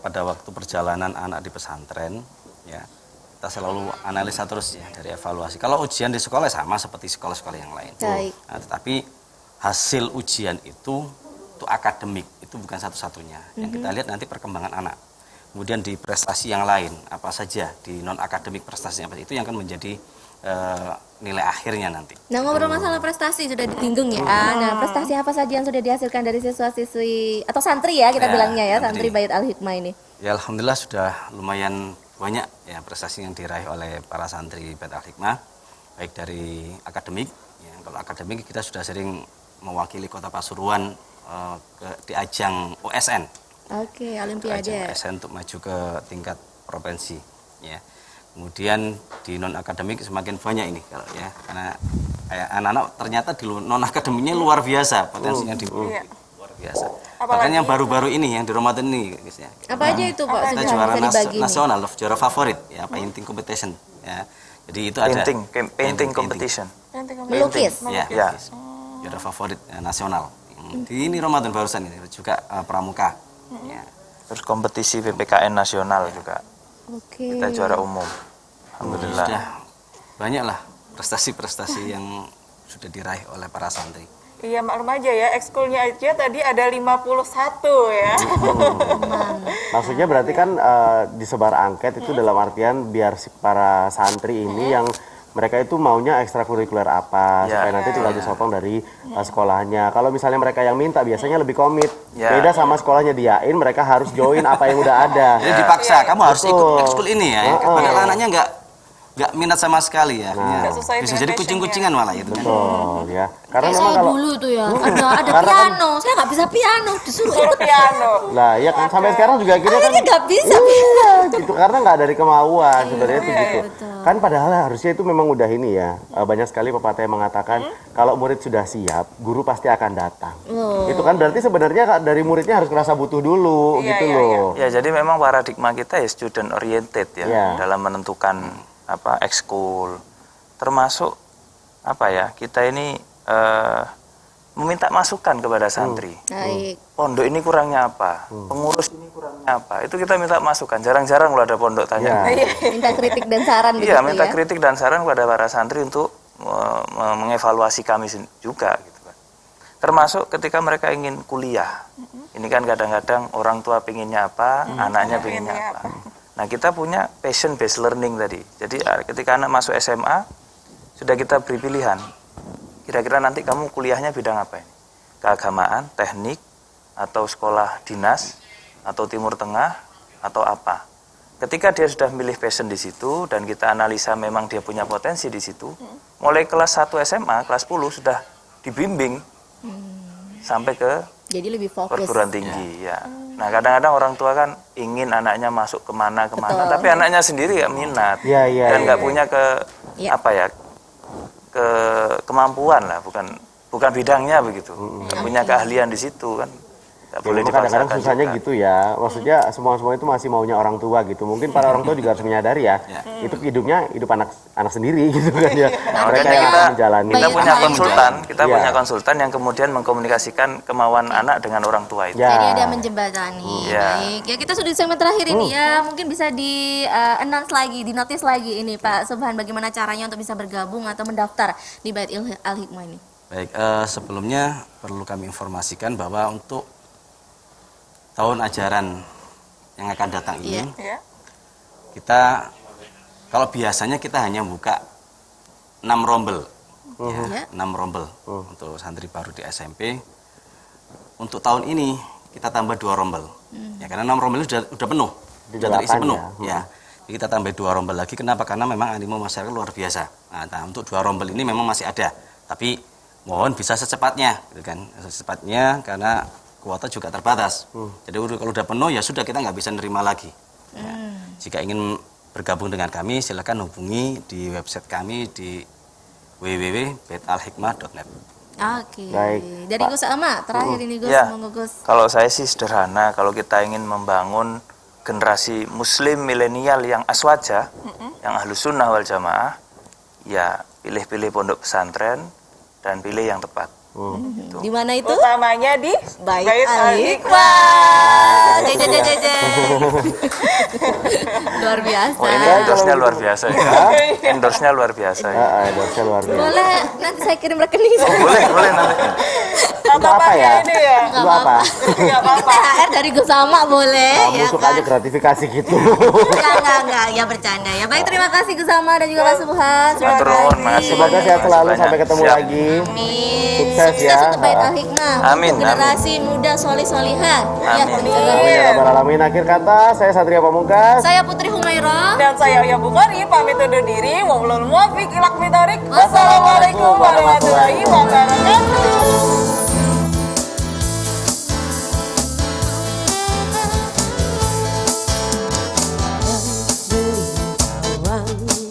pada waktu perjalanan anak di pesantren, ya kita selalu analisa terus ya dari evaluasi. Kalau ujian di sekolah sama seperti sekolah-sekolah yang lain. Baik. Nah, tetapi hasil ujian itu akademik, itu bukan satu-satunya. Yang kita lihat nanti perkembangan anak. Kemudian di prestasi yang lain, apa saja di non akademik prestasi apa itu yang akan menjadi nilai akhirnya nanti. Nah, ngobrol masalah prestasi sudah ditinggung ya. Nah, prestasi apa saja yang sudah dihasilkan dari siswa-siswi atau santri ya kita bilangnya ya, santri Bait Al-Hikmah ini? Ya alhamdulillah sudah lumayan banyak ya prestasi yang diraih oleh para santri Bait Al-Hikmah, baik dari akademik. Ya, kalau akademik kita sudah sering mewakili Kota Pasuruan di ajang OSN. Oke, Olimpiade. Ajang OSN untuk maju ke tingkat provinsi. Ya. Kemudian di non akademik semakin banyak ini kalau ya, karena anak-anak ternyata di non akademiknya luar biasa potensinya luar biasa. Bahkan yang baru-baru ini yang di Ramadan ini, guys ya. Apa aja itu Pak? Kita juara nasional, juara favorit ya, painting competition ya. Jadi itu ada painting competition. Melukis. Ya. Juara favorit nasional. Di ini Ramadan barusan ini juga pramuka. Ya. Terus kompetisi PPKN nasional juga. Oke. Kita juara umum. Alhamdulillah. Sudah banyaklah prestasi-prestasi yang sudah diraih oleh para santri. Iya, maklum aja ya, ekskulnya aja tadi ada 51 ya. Maksudnya berarti kan disebar angket itu dalam artian biar para santri ini yang mereka itu maunya ekstrakurikuler apa supaya nanti tinggal disokong dari sekolahnya. Kalau misalnya mereka yang minta biasanya lebih komit. Beda sama sekolahnya diain, mereka harus join apa yang udah ada. Jadi dipaksa, kamu harus ikut ekskul ini ya. Padahal anaknya nggak minat sama sekali ya. Bisa jadi kucing-kucingan malah itu. Betul ya. Karena Kayak memang saya kalau dulu tuh ya, ada piano, saya nggak bisa piano, disuruh ikut piano. Lah ya kan sampai sekarang juga akhirnya kan nggak bisa gitu karena nggak dari kemauan sebenarnya itu gitu. Kan padahal harusnya itu memang udah ini ya. Banyak sekali pepatah yang mengatakan kalau murid sudah siap, guru pasti akan datang. Itu kan berarti sebenarnya dari muridnya harus ngerasa butuh dulu gitu loh. Ya, jadi memang paradigma kita ya student oriented ya dalam menentukan ekskul, termasuk kita ini meminta masukan kepada santri. Pondok ini kurangnya apa, pengurus ini kurangnya apa, itu kita minta masukan. Jarang-jarang kalau ada pondok tanya. Minta kritik dan saran gitu. Iya, minta kritik dan saran kepada para santri untuk mengevaluasi kami juga gitu kan. Termasuk ketika mereka ingin kuliah. Ini kan kadang-kadang orang tua pinginnya apa, anaknya pinginnya apa. Nah, kita punya passion based learning tadi. Jadi ketika anak masuk SMA, sudah kita beri pilihan. Kira-kira nanti kamu kuliahnya bidang apa ini? Keagamaan, teknik, atau sekolah dinas, atau Timur Tengah, atau apa? Ketika dia sudah milih passion di situ, dan kita analisa memang dia punya potensi di situ, mulai kelas 1 SMA, kelas 10 sudah dibimbing sampai ke jadi lebih fokus. Perguruan tinggi ya. Nah, kadang-kadang orang tua kan ingin anaknya masuk kemana, tapi anaknya sendiri nggak minat dan nggak punya kemampuan lah, bukan bidangnya begitu, nggak punya keahlian di situ kan. Nggak boleh memang kadang-kadang dipaksakan susahnya juga. gitu ya. Maksudnya semua itu masih maunya orang tua gitu. Mungkin para orang tua juga harus menyadari ya. Itu hidupnya hidup anak sendiri gitu kan ya. Nah, Mereka makanya yang kita, akan menjalani. kita punya konsultan, kita Iya. punya konsultan yang kemudian mengkomunikasikan kemauan anak dengan orang tua itu. Ya. Jadi ada menjembatani. Ya. Baik. Ya kita sudah di segmen terakhir ini ya. Mungkin bisa di announce lagi, di notice lagi ini Pak Subhan bagaimana caranya untuk bisa bergabung atau mendaftar di Bait Al-Hikmah ini. Baik, sebelumnya perlu kami informasikan bahwa untuk tahun ajaran yang akan datang ini, kita kalau biasanya kita hanya buka 6 rombel, ya, 6 rombel untuk santri baru di SMP. Untuk tahun ini kita tambah 2 rombel, ya karena 6 rombel itu sudah penuh, sudah terisi penuh, ya. Jadi kita tambah 2 rombel lagi. Kenapa? Karena memang animo masyarakat luar biasa. Nah, untuk 2 rombel ini memang masih ada, tapi mohon bisa secepatnya, gitu kan? Secepatnya karena kuota juga terbatas. Jadi kalau udah penuh ya sudah, kita nggak bisa nerima lagi. Ya. Jika ingin bergabung dengan kami, silakan hubungi di website kami di www.baitalhikmah.net. Oke. Baik, Dari Gus Ama terakhir ini Gus, Ya, monggo Gus. kalau saya sih sederhana, kalau kita ingin membangun generasi muslim milenial yang aswaja, yang ahlus sunnah wal jamaah, ya pilih-pilih pondok pesantren dan pilih yang tepat. Di mana itu? Utamanya di Bait Bait Al-Hikmah. Luar biasa. Oh, ini endorse-nya luar biasa ya. Endorse-nya luar biasa ya. Endorse-nya luar biasa. Boleh nanti saya kirim rekening. Boleh nanti. Untuk apa ya? Ini ya. Untuk apa? Enggak apa-apa. THR dari Gus Ama boleh. Kamu Ya suka aja gratifikasi gitu. Enggak, ya bercanda ya. Baik, terima kasih Gus Ama dan juga Pak Subhan. Matur nuwun, Mas. Semoga sehat selalu, sampai ketemu Siap. lagi. Amin. Sukses ya. Untuk Bait Al-Hikmah. Amin, Untuk generasi muda solih-solihah. Ya, Amin. Amin ya rabbal alamin. Akhir kata, saya Satria Pamungkas. Saya Putri Humairah. Dan saya Uya Bukhari pamit undur diri. Wabillahi muwaffiq ila aqwamit thoriq. Wassalamualaikum warahmatullahi wabarakatuh. Beli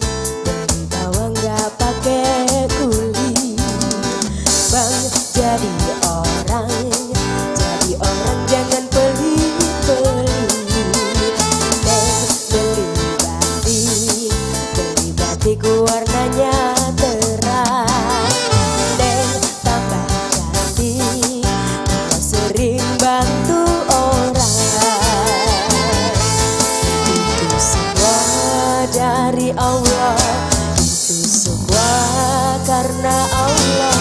bawang gak pakai kuli. Bang, jadi orang jangan pelit-pelit. Beli batik warnanya terang. Tambah cantik kalau sering bantu orang. Itu semua dari Allah, itu semua karena Allah,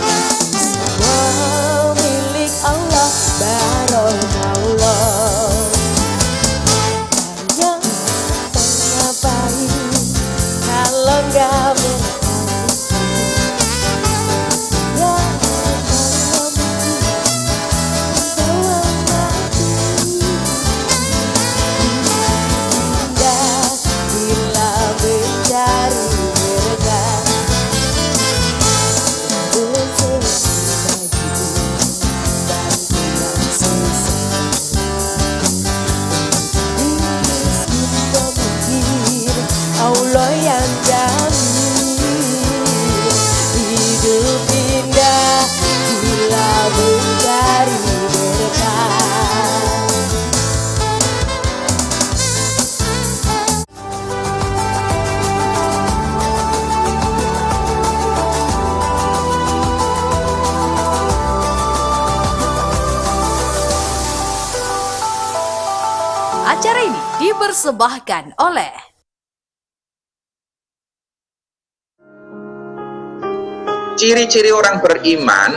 itu semua milik Allah, barokallah. Tanya ngapain kalau nggak berarti ya kalau jawab mati. Indah bila mencari berkah, bersemangat bagi yang susah. Kita mikir Allah yang jamin hidup indah bila mencari berkah. Acara ini dipersembahkan oleh Ciri-ciri orang beriman